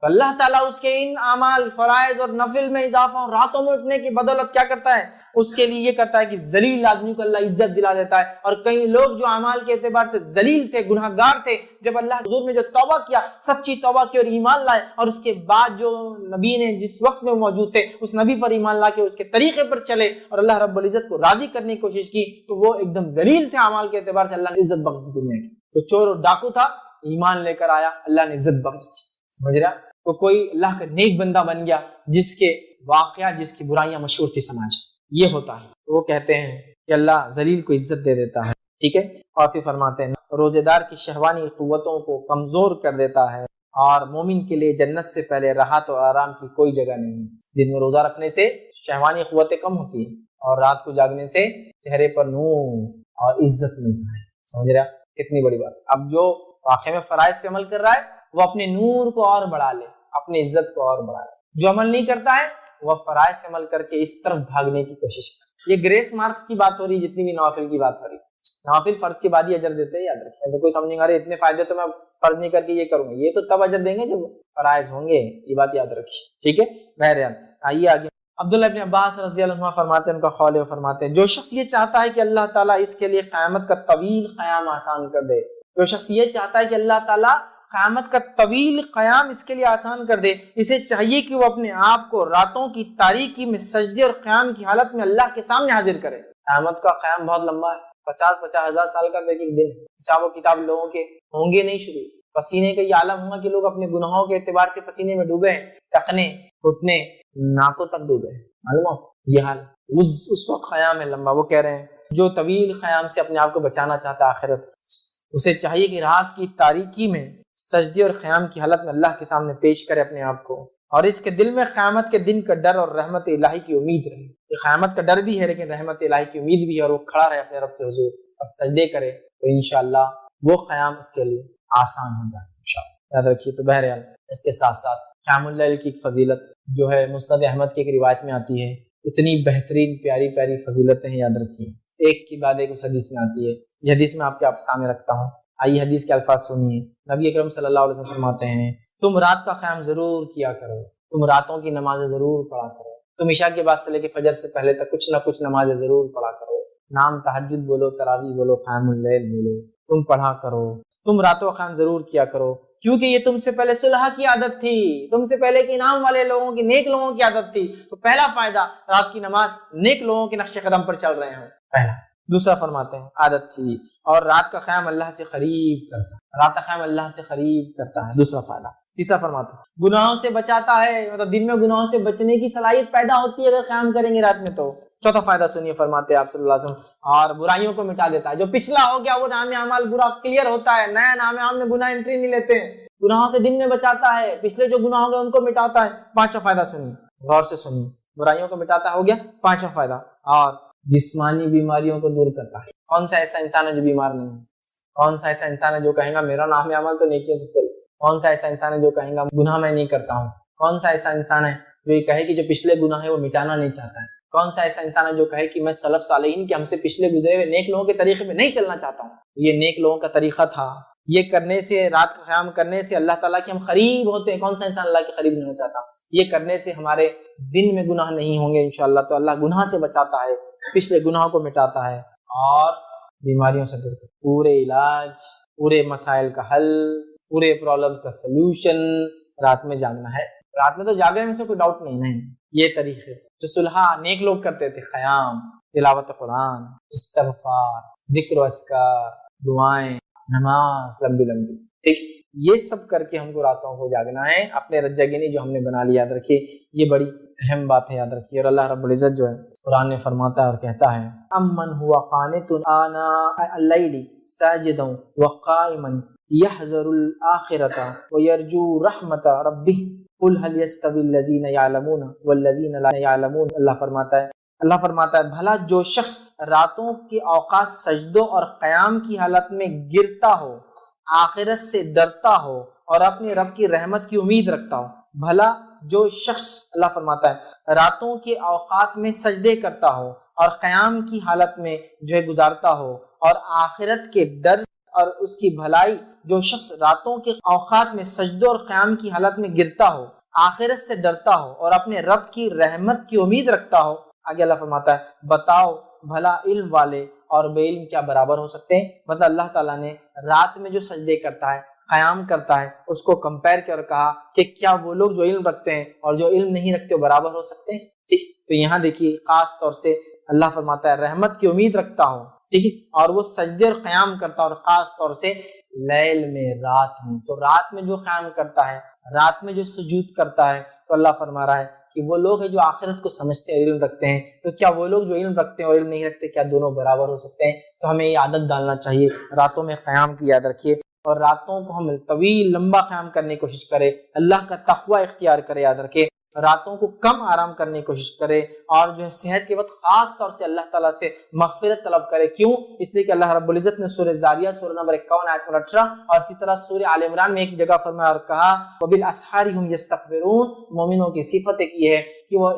تو اللہ تعالیٰ اس کے ان اعمال، فرائض اور نفل میں اضافہ اور راتوں میں اٹھنے کی بدولت کیا کرتا ہے، اس کے لیے یہ کرتا ہے کہ ذلیل آدمی کو اللہ عزت دلا دیتا ہے. اور کئی لوگ جو اعمال کے اعتبار سے ذلیل تھے، گناہ گار تھے، جب اللہ حضور میں جو توبہ کیا، سچی توبہ کی اور ایمان لائے، اور اس کے بعد جو نبی نے جس وقت میں موجود تھے اس نبی پر ایمان لا کے اس کے طریقے پر چلے اور اللہ رب العزت کو راضی کرنے کی کوشش کی، تو وہ ایک دم ذلیل تھے اعمال کے اعتبار سے، اللہ نے عزت بخش دی دنیا کی. تو چور اور ڈاکو تھا، ایمان لے کر آیا، اللہ نے عزت بخش دی. سمجھ رہا؟ تو کوئی اللہ کا نیک بندہ بن گیا جس کے واقعات، جس کی برائیاں مشہور تھی سماج، یہ ہوتا ہے. تو وہ کہتے ہیں کہ اللہ ذلیل کو عزت دے دیتا ہے. ٹھیک ہے. اور پھر فرماتے ہیں روزے دار کی شہوانی قوتوں کو کمزور کر دیتا ہے، اور مومن کے لیے جنت سے پہلے راحت و آرام کی کوئی جگہ نہیں. دن میں روزہ رکھنے سے شہوانی قوتیں کم ہوتی ہیں، اور رات کو جاگنے سے چہرے پر نور اور عزت ملتا ہے. سمجھ رہا؟ کتنی بڑی بات. اب جو واقعے میں فرائض پہ عمل کر رہا ہے وہ اپنے نور کو اور بڑھا لے، اپنی عزت کو اور بڑھا لے. جو عمل نہیں کرتا ہے وہ فرائض سے عمل کر کے اس طرف بھاگنے کی کوشش کرے. یہ گریس مارکس کی بات ہو رہی، جتنی بھی نوافل کی بات ہو رہی. نوافل فرض کے بعد ہی اجر دیتے ہیں، یاد رکھیں. تو کوئی سمجھیں گا اتنے فائدے تو میں فرض نہیں کر کے یہ کروں گا، یہ تو تب اجر دیں گے جب فرائض ہوں گے. یہ بات یاد رکھیے. ٹھیک ہے. بہرحال آئیے آگے. عبداللہ ابن عباس رضی اللہ عنہ فرماتے ہیں، ان کا قول ہے، فرماتے ہیں جو شخص یہ چاہتا ہے کہ اللہ تعالیٰ اس کے لیے قیامت کا طویل قیام آسان کر دے، جو شخص یہ چاہتا ہے کہ اللہ تعالیٰ قیامت کا طویل قیام اس کے لیے آسان کر دے، اسے چاہیے کہ وہ اپنے آپ کو راتوں کی تاریکی میں سجدے اور قیام کی حالت میں اللہ کے سامنے حاضر کرے. قیامت کا قیام بہت لمبا ہے، 50 ہزار سال کا ایک دن. حساب و کتاب لوگوں کے ہوں گے نہیں شروع. پسینے کا یہ عالم ہوگا کہ لوگ اپنے گناہوں کے اعتبار سے پسینے میں ڈوبے ہیں، ٹخنے گھٹنے ناکوں تک ڈوبے ہیں. معلوم یہ حال اس وقت قیام ہے لمبا. وہ کہہ رہے ہیں جو طویل قیام سے اپنے آپ کو بچانا چاہتا ہے آخرت، اسے چاہیے کہ رات کی تاریکی میں سجدے اور قیام کی حالت میں اللہ کے سامنے پیش کرے اپنے آپ کو، اور اس کے دل میں قیامت کے دن کا ڈر اور رحمت الہی کی امید رہے. یہ قیامت کا ڈر بھی ہے لیکن رحمت الہی کی امید بھی ہے، اور وہ کھڑا رہے اپنے رب کے حضور اور سجدے کرے، تو انشاءاللہ وہ قیام اس کے لیے آسان ہو جائے انشاءاللہ. یاد رکھیے. تو بہرحال اس کے ساتھ ساتھ قیام اللیل کی فضیلت جو ہے مسند احمد کی ایک روایت میں آتی ہے. اتنی بہترین پیاری پیاری فضیلتیں ہیں، یاد رکھیے. ایک کی بعد ایک اس حدیث میں آتی ہے. یہ حدیث میں آپ کے سامنے رکھتا ہوں. آئیے حدیث کے الفاظ سنیے. نبی اکرم صلی اللہ علیہ وسلم فرماتے ہیں تم رات کا قیام ضرور کیا کرو، تم راتوں کی نمازیں ضرور پڑھا کرو، تم عشاء کے بعد سے لے کے فجر سے پہلے تک کچھ نہ کچھ نمازیں ضرور پڑھا کرو. نام تہجد بولو، تراویح بولو، قیام اللیل بولو، تم پڑھا کرو. تم راتوں کا قیام ضرور کیا کرو، کیونکہ یہ تم سے پہلے صلح کی عادت تھی، تم سے پہلے کے انعام والے لوگوں کی، نیک لوگوں کی عادت تھی. تو پہلا فائدہ رات کی نماز، نیک لوگوں کے نقش قدم پر چل رہے ہیں پہلا. دوسرا فرماتے ہیں عادت تھی، اور رات کا قیام اللہ سے قریب کرتا ہے، رات کا قیام اللہ سے قریب کرتا ہے. دوسرا فائدہ. تیسرا فرماتے ہیں گناہوں سے بچاتا ہے، مطلب دن میں گناہوں سے بچنے کی صلاحیت پیدا ہوتی ہے اگر قیام کریں گے رات میں. تو چوتھا فائدہ سنیے، فرماتے ہیں آپ صلی اللہ علیہ وسلم اور برائیوں کو مٹا دیتا ہے. جو پچھلا ہو گیا وہ نام اعمال برا کلیئر ہوتا ہے، نیا نام اعمال میں گناہ انٹری نہیں لیتے. گناہوں سے دن میں بچاتا ہے، پچھلے جو گناہ ہو گئے ان کو مٹاتا ہے. پانچواں فائدہ سنیے، غور سے سنیے. برائیوں کو مٹاتا ہو گیا پانچواں فائدہ. اور جسمانی بیماریوں کو دور کرتا ہے. کون سا ایسا انسان ہے جو بیمار نہیں ہے؟ کون سا ایسا انسان ہے جو کہے گا میرا نام عمل تو نیکیوں سے فل؟ کون سا ایسا انسان ہے جو کہے گا گناہ میں نہیں کرتا ہوں؟ کون سا ایسا انسان ہے جو یہ کہے کہ جو پچھلے گناہ ہے وہ مٹانا نہیں چاہتا ہے؟ کون سا ایسا انسان ہے جو کہے کہ میں سلف صالحین کے ہم سے پچھلے گزرے ہوئے نیک لوگوں کے طریقے میں نہیں چلنا چاہتا ہوں؟ تو یہ نیک لوگوں کا طریقہ تھا. یہ کرنے سے، رات کا قیام کرنے سے اللہ تعالیٰ کے ہم قریب ہوتے ہیں. کون سا انسان اللہ کے قریب نہیں ہونا چاہتا؟ یہ کرنے سے ہمارے دن میں گناہ نہیں ہوں گے انشاءاللہ. تو اللہ گناہ سے بچاتا ہے، پچھلے گناہوں کو مٹاتا ہے، اور بیماریوں سے دور، پورے علاج، پورے مسائل کا حل، پورے پرابلمز کا سلوشن رات میں جاگنا ہے. رات میں تو جاگنے میں سے کوئی ڈاؤٹ نہیں. یہ طریقے جو صلح نیک لوگ کرتے تھے، قیام، تلاوت قرآن، استغفار، ذکر و اذکار، دعائیں، نماز لمبی لمبی، ٹھیک، یہ سب کر کے ہم کو راتوں کو جاگنا ہے. اپنے رجا گینی جو ہم نے بنا لی، یاد رکھیے یہ بڑی اہم بات ہے، یاد رکھیے. اور اللہ رب العزت جو ہے قرآن میں فرماتا ہے اور کہتا ہے امن ہوا قانت آناء اللیل ساجدا وقائما یحذر الآخرۃ ویرجو رحمت ربہ قل هل يستوی الذین یعلمون والذین لا یعلمون. اللہ فرماتا ہے بھلا جو شخص راتوں کے اوقات سجدوں اور قیام کی حالت میں گرتا ہو، آخرت سے ڈرتا ہو اور اپنے رب کی رحمت کی امید رکھتا ہو، بھلا جو شخص، اللہ فرماتا ہے، راتوں کے اوقات میں سجدے کرتا ہو اور قیام کی حالت میں جو ہے گزارتا ہو، اور آخرت کے ڈر اور اس کی بھلائی، جو شخص راتوں کے اوقات میں سجدوں اور قیام کی حالت میں گرتا ہو، آخرت سے ڈرتا ہو اور اپنے رب کی رحمت کی امید رکھتا ہو، آگے اللہ فرماتا ہے بتاؤ بھلا علم والے اور بے علم کیا برابر ہو سکتے ہیں؟ مطلب اللہ تعالیٰ نے رات میں جو سجدے کرتا ہے، قیام کرتا ہے، اس کو کمپیر کر کہا کہ کیا وہ لوگ جو علم رکھتے ہیں اور جو علم نہیں رکھتے وہ برابر ہو سکتے ہیں؟ ٹھیک، تو یہاں دیکھیے خاص طور سے اللہ فرماتا ہے رحمت کی امید رکھتا ہوں، ٹھیک ہے، اور وہ سجدے اور قیام کرتا ہے، اور خاص طور سے لیل میں، رات میں، تو رات میں جو قیام کرتا ہے، رات میں جو سجود کرتا ہے، تو اللہ فرما رہا ہے کہ وہ لوگ ہیں جو آخرت کو سمجھتے ہیں، علم رکھتے ہیں، تو کیا وہ لوگ جو علم رکھتے ہیں اور علم نہیں رکھتے کیا دونوں برابر ہو سکتے ہیں؟ تو ہمیں یہ عادت ڈالنا چاہیے، راتوں میں قیام کی یاد رکھیے، اور راتوں کو ہم طویل لمبا قیام کرنے کی کوشش کریں، اللہ کا تقوی اختیار کرے، یاد رکھے راتوں کو کم آرام کرنے کی کوشش کرے، اور جو ہے صحت کے وقت خاص طور سے اللہ تعالیٰ سے مغفرت طلب کرے۔ کیوں؟ اس لیے کہ اللہ رب العزت نے سورہ زاریات سورہ نمبر 51 آیت نمبر 18 اور اسی طرح سورہ آل عمران میں ایک جگہ فرمایا اور کہا وبالاسحار هم یستغفرون، مومنوں کی صفت ایک یہ ہے کہ وہ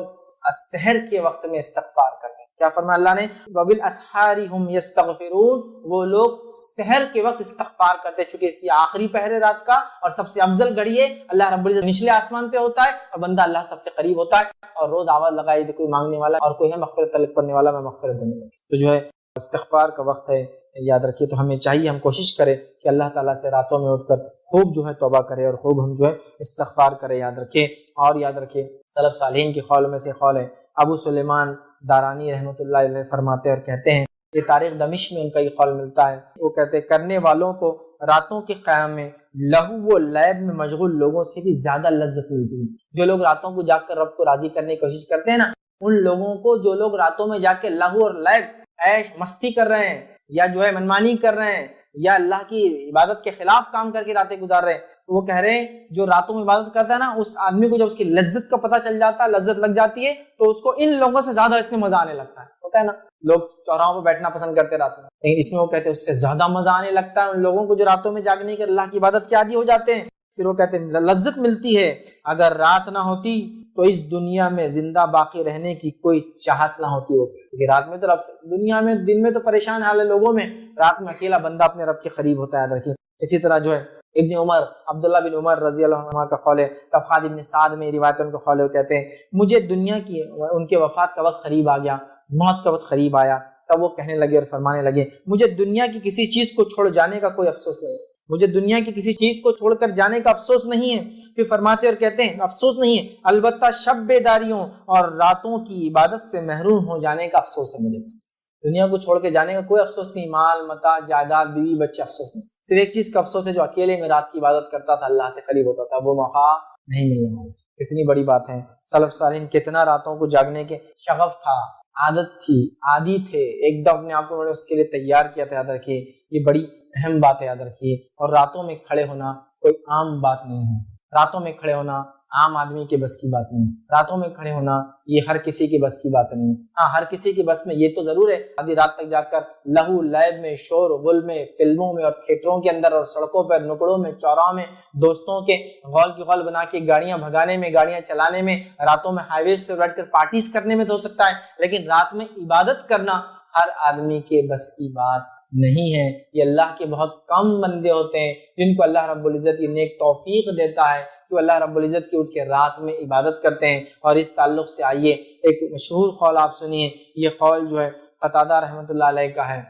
سحر کے وقت میں استغفار کرتے ہیں۔ کیا فرمایا اللہ نے؟ وبالاسحار هم یستغفرون، وہ لوگ سحر کے وقت استغفار کرتے ہیں، چونکہ اسی آخری پہرے رات کا اور سب سے افضل گھڑی ہے، اللہ رب العزت نچلے آسمان پہ ہوتا ہے اور بندہ اللہ سب سے قریب ہوتا ہے، اور روز آواز لگائی دے کوئی مانگنے والا اور کوئی ہے مغفرت طلب کرنے والا، میں مغفرت دینے والا، تو جو ہے استغفار کا وقت ہے، یاد رکھیے۔ تو ہمیں چاہیے ہم کوشش کریں کہ اللہ تعالیٰ سے راتوں میں اٹھ کر خوب جو ہے توبہ کرے اور خوب ہم جو ہے استغفار کرے، یاد رکھیں۔ اور یاد رکھیں سلف صالحین کے قول میں سے قول ہے، ابو سلیمان دارانی رحمۃ اللہ علیہ فرماتے اور کہتے ہیں، یہ تاریخ دمشق میں ان کا یہ قول ملتا ہے، وہ کہتے ہیں کرنے والوں کو راتوں کے قیام میں لہو و لعب میں مشغول لوگوں سے بھی زیادہ لذت ملتی ہے۔ جو لوگ راتوں کو جاگ کر رب کو راضی کرنے کی کوشش کرتے ہیں نا، ان لوگوں کو جو لوگ راتوں میں جا کے لہو اور لعب، عیش مستی کر رہے ہیں، یا جو ہے منمانی کر رہے ہیں، یا اللہ کی عبادت کے خلاف کام کر کے راتیں گزار رہے ہیں، تو وہ کہہ رہے ہیں جو راتوں میں عبادت کرتا ہے نا، اس آدمی کو جب اس کی لذت کا پتہ چل جاتا ہے، لذت لگ جاتی ہے، تو اس کو ان لوگوں سے زیادہ اس میں مزہ آنے لگتا ہے۔ ہوتا ہے نا، لوگ چوراہوں پہ بیٹھنا پسند کرتے رات میں، لیکن اس میں وہ کہتے ہیں اس سے زیادہ مزہ آنے لگتا ہے ان لوگوں کو جو راتوں میں جاگنے کے اللہ کی عبادت کے عادی ہو جاتے ہیں۔ پھر وہ کہتے ہیں لذت ملتی ہے، اگر رات نہ ہوتی تو اس دنیا میں زندہ باقی رہنے کی کوئی چاہت نہ ہوتی ہوتی، کیونکہ رات میں تو رب سے، دنیا میں دن میں تو پریشان حال ہے لوگوں میں، رات میں اکیلا بندہ اپنے رب کے قریب ہوتا ہے، یاد رکھیے۔ اسی طرح جو ہے ابن عمر، عبداللہ بن عمر رضی اللہ عنہ کا قول ہے، طبقات ابن سعد میں روایت ان کا قول ہے، وہ کہتے ہیں مجھے دنیا کی، ان کے وفات کا وقت قریب آ گیا، موت کا وقت قریب آیا، تب وہ کہنے لگے اور فرمانے لگے مجھے دنیا کی کسی چیز کو چھوڑ جانے کا کوئی افسوس نہیں ہے، مجھے دنیا کی کسی چیز کو چھوڑ کر جانے کا افسوس نہیں ہے۔ پھر فرماتے اور کہتے ہیں افسوس نہیں ہے، البتہ شب بیداریوں اور راتوں کی عبادت سے محروم ہو جانے کا افسوس ہے مجھے، بس دنیا کو چھوڑ کے جانے کا کوئی افسوس نہیں، مال متاع جائیداد بیوی بچے افسوس نہیں، صرف ایک چیز کا افسوس ہے جو اکیلے میں رات کی عبادت کرتا تھا، اللہ سے قریب ہوتا تھا، وہ موقع نہیں ملنے والا۔ کتنی بڑی بات ہے، سلف صالحین کتنا راتوں کو جاگنے کے شغف تھا، عادت تھی، عادی تھے، ایک دم اپنے آپ کو اس کے لیے تیار کیا تھا، یاد رکھیے یہ بڑی اہم بات ہے، یاد رکھیے۔ اور راتوں میں کھڑے ہونا کوئی عام بات نہیں ہے، راتوں میں کھڑے ہونا عام آدمی کے بس کی بات نہیں، راتوں میں کھڑے ہونا یہ ہر کسی کے بس کی بات نہیں۔ ہاں ہر کسی کے بس میں یہ تو ضرور ہے آدھی رات تک جا کر لہو لعب میں، شور غل میں، فلموں میں اور تھیٹروں کے اندر اور سڑکوں پر، نکڑوں میں، چوراہوں میں، دوستوں کے غول کی غول بنا کے گاڑیاں بھگانے میں، گاڑیاں چلانے میں، راتوں میں ہائی ویز سے بیٹھ کر پارٹیز کرنے میں تو ہو سکتا ہے، لیکن رات میں عبادت کرنا ہر آدمی کے بس کی بات نہیں ہے۔ یہ اللہ کے بہت کم بندے ہوتے ہیں جن کو اللہ رب العزت یہ نیک توفیق دیتا ہے کہ اللہ رب العزت کی اٹھ کے رات میں عبادت کرتے ہیں۔ اور اس تعلق سے آئیے ایک مشہور قول آپ سنیے، یہ قول جو ہے قتادہ رحمۃ اللہ علیہ کا ہے،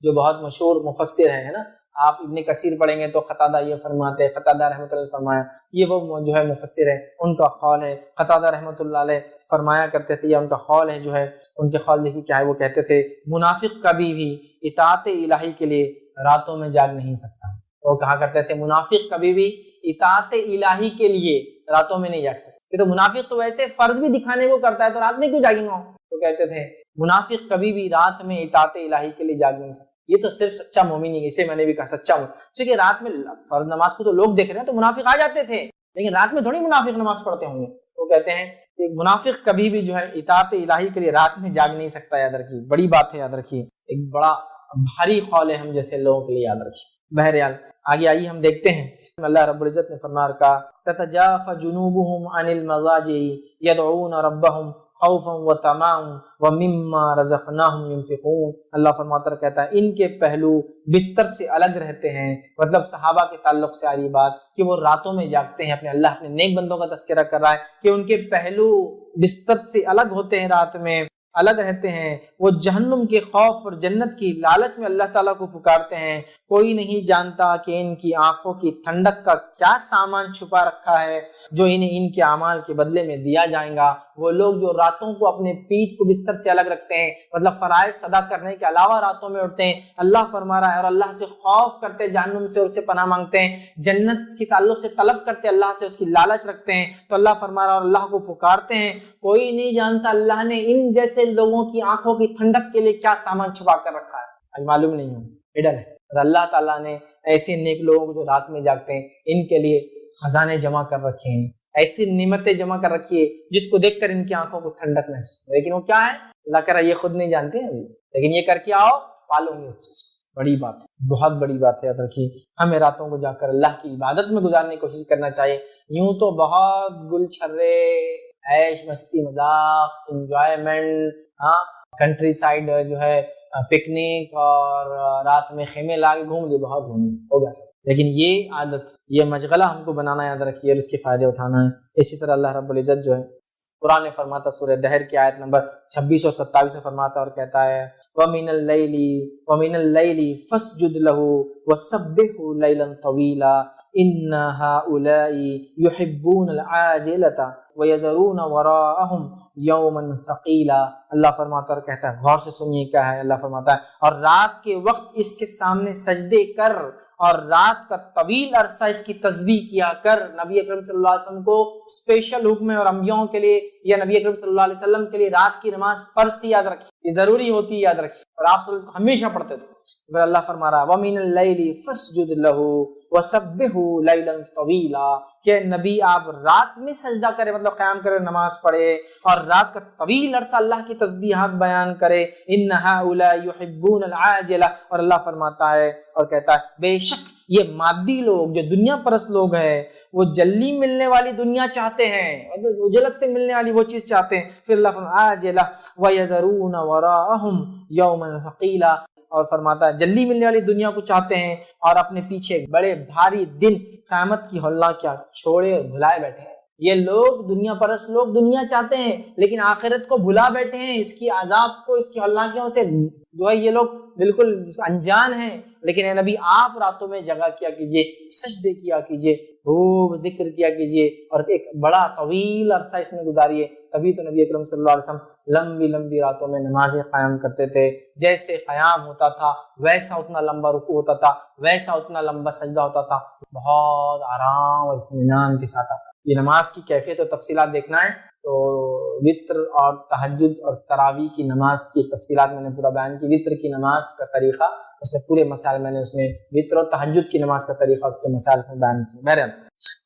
جو بہت مشہور مفسر ہے نا، آپ ابن کثیر پڑھیں گے تو قتادہ یہ فرماتے ہیں، قتادہ رحمۃ اللہ فرمایا، یہ وہ جو ہے مفسر ہے، ان کا قول ہے، قتادہ رحمۃ اللہ علیہ فرمایا کرتے تھے، یا ان کا قول ہے جو ہے، ان کے قول دیکھیے کیا ہے، وہ کہتے تھے منافق کبھی بھی اطاعت الہی کے لیے راتوں میں جاگ نہیں سکتا۔ وہ کہا کرتے تھے منافق کبھی بھی اطاعت الہی کے لیے راتوں میں نہیں جاگ سکتا، تو منافق تو ویسے فرض بھی دکھانے کو کرتا ہے تو رات میں کیوں جاگیں گا؟ تو کہتے تھے منافق کبھی بھی رات میں اطاعت الہی کے لیے جاگ نہیں سکتا، یہ تو صرف سچا مومن ہی، اسے میں نے بھی کہا سچا ہوں، کیونکہ رات میں فرض نماز کو تو لوگ دیکھ رہے ہیں تو منافق آ جاتے تھے، لیکن رات میں تھوڑی منافق نماز پڑھتے ہوں گے۔ وہ کہتے ہیں کہ منافق کبھی بھی جو ہے اطاعت الہی کے لیے رات میں جاگ نہیں سکتا، یاد رکھیے، بڑی بات ہے، یاد رکھیے، ایک بڑا بھاری قول ہے ہم جیسے لوگوں کے لیے، یاد رکھیے۔ بہرحال آگے آئیے ہم دیکھتے ہیں، اللہ رب العزت نے فرمایا کہا تتجافى جنوبهم عن المضاجع يدعون ربهم خوفا وطمعا ومما رزقناهم ينفقون۔ اللہ فرماتا کہتا ہے ان کے پہلو بستر سے الگ رہتے ہیں، مطلب صحابہ کے تعلق سے آ رہی بات کہ وہ راتوں میں جاگتے ہیں، اپنے اللہ اپنے نیک بندوں کا تذکرہ کر رہا ہے کہ ان کے پہلو بستر سے الگ ہوتے ہیں رات میں، الگ رہتے ہیں، وہ جہنم کے خوف اور جنت کی لالچ میں اللہ تعالیٰ کو پکارتے ہیں۔ کوئی نہیں جانتا کہ ان کی آنکھوں کی ٹھنڈک کا کیا سامان چھپا رکھا ہے جو انہیں ان کے اعمال کے بدلے میں دیا جائے گا۔ وہ لوگ جو راتوں کو اپنے پیٹھ کو بستر سے الگ رکھتے ہیں، مطلب فرائض ادا کرنے کے علاوہ راتوں میں اٹھتے ہیں، اللہ فرما رہا ہے، اور اللہ سے خوف کرتے ہیں، جہنم سے اور اس سے پناہ مانگتے ہیں، جنت کے تعلق سے طلب کرتے ہیں، اللہ سے اس کی لالچ رکھتے ہیں، تو اللہ فرما رہا ہے اور اللہ کو پکارتے ہیں۔ کوئی نہیں جانتا اللہ نے ان جیسے لوگوں کی آنکھوں کی ٹھنڈک کے لیے کیا سامان چھپا کر رکھا ہے، معلوم نہیں ہے، ہڈن ہے۔ اور اللہ تعالیٰ نے ایسے نیک لوگوں کو جو رات میں جاگتے ہیں ان کے لیے خزانے جمع کر رکھے ہیں، ایسی نعمتیں جمع کر رکھی ہے جس کو دیکھ کر ان کی آنکھوں کو ٹھنڈک محسوس ہو، لیکن وہ کیا ہے اللہ کہہ رہا ہے یہ خود نہیں جانتے ہیں ابھی، لیکن یہ کر کے آؤ پالو گے اس چیز کو۔ بڑی بات ہے، بہت بڑی بات ہے، یاد رکھیے ہمیں راتوں کو جا کر اللہ کی عبادت میں گزارنے کی کوشش کرنا چاہیے۔ یوں تو بہت گل چھرے، عیش مستی مذاق، انجوائمنٹ، ہاں کنٹری سائڈ جو ہے پکنک اور رات میں خیمے لا کے گھوم لیے، بہت گھوم ہو گیا سب، لیکن یہ عادت، یہ مشغلہ ہم کو بنانا یاد رکھیے اور اس کے فائدے اٹھانا ہے۔ اسی طرح اللہ رب العزت جو ہے قرآن میں فرماتا، سورہ دہر کی آیت نمبر 26 اور 27 میں فرماتا اور کہتا ہے وَمِنَ اللَّيْلِ فَاسْجُدْ لَهُ وَسَبِّحْهُ لَيْلًا طَوِيلًا إِنَّ هَؤُلَاءِ يُحِبُّونَ الْعَاجِلَةَ وَيَذَرُونَ وَرَاءَهُمْ يَوْمًا ثَقِيلًا۔ اللہ فرماتا اور کہتا ہے، غور سے سنیے کیا ہے، اللہ فرماتا ہے اور رات کے وقت اس کے سامنے سجدے کر اور رات کا طویل عرصہ اس کی تسبیح کیا کر۔ نبی اکرم صلی اللہ علیہ وسلم کو اسپیشل حکم ہے، اور انبیاءوں کے لیے یا نبی اکرم صلی اللہ علیہ وسلم کے لیے رات کی نماز فرض تھی، یاد رکھیے یہ ضروری ہوتی ہے، یاد رکھیے، اور آپ صلی اللہ علیہ وسلم ہمیشہ پڑھتے تھے۔ پھر اللہ فرما رہا وَمِنَ اللَّيْلِ فَاسْجُدْ لَهُ وَسَبِّحْهُ لَيْلًا طَوِيلًا، کہ نبی آپ رات میں سجدہ کرے، مطلب قیام کرے، نماز پڑھے اور رات کا طویل عرصہ اللہ کی تسبیحات بیان کرے۔ إِنَّ هَؤُلَاءِ يُحِبُّونَ الْعَاجِلَةَ، اور اللہ فرماتا ہے اور کہتا ہے بے شک یہ مادی لوگ جو دنیا پرست لوگ ہیں وہ جلدی ملنے والی دنیا چاہتے ہیں، اجلت سے ملنے والی وہ چیز چاہتے ہیں۔ پھر اللہ فرماتا ہے عاجلہ وَيَذَرُونَ وَرَاءَهُمْ يَوْمًا ثَقِيلًا، اور فرماتا ہے جلدی ملنے والی دنیا کو چاہتے ہیں اور اپنے پیچھے ایک بڑے بھاری دن قیامت کی ہولنا کیا چھوڑے اور بھلائے بیٹھے ہیں۔ یہ لوگ دنیا پرست لوگ دنیا چاہتے ہیں لیکن آخرت کو بھلا بیٹھے ہیں، اس کی عذاب کو، اس کی ہولناکیوں سے جو ہے یہ لوگ بالکل انجان ہیں۔ لیکن اے نبی آپ راتوں میں جگہ کیا کیجئے، سجدے کیا کیجئے، خوب ذکر کیا کیجئے اور ایک بڑا طویل عرصہ اس میں گزاریے۔ تبھی تو نبی اکرم صلی اللہ علیہ وسلم لمبی لمبی راتوں میں نمازیں قائم کرتے تھے، جیسے قیام ہوتا تھا ویسا اتنا لمبا رکوع ہوتا تھا، ویسا اتنا لمبا سجدہ ہوتا تھا، بہت آرام اور اطمینان کے ساتھ آتا۔ یہ نماز کی کیفیت اور تفصیلات دیکھنا ہے تو وتر اور تہجد اور تراویح کی نماز کی تفصیلات میں نے پورا بیان کی۔ وتر کی نماز کا طریقہ، اس سے پورے مسائل میں نے اس میں وتر اور تہجد کی نماز کا طریقہ اس کے مسائل میں بیان کیے۔ بہرحال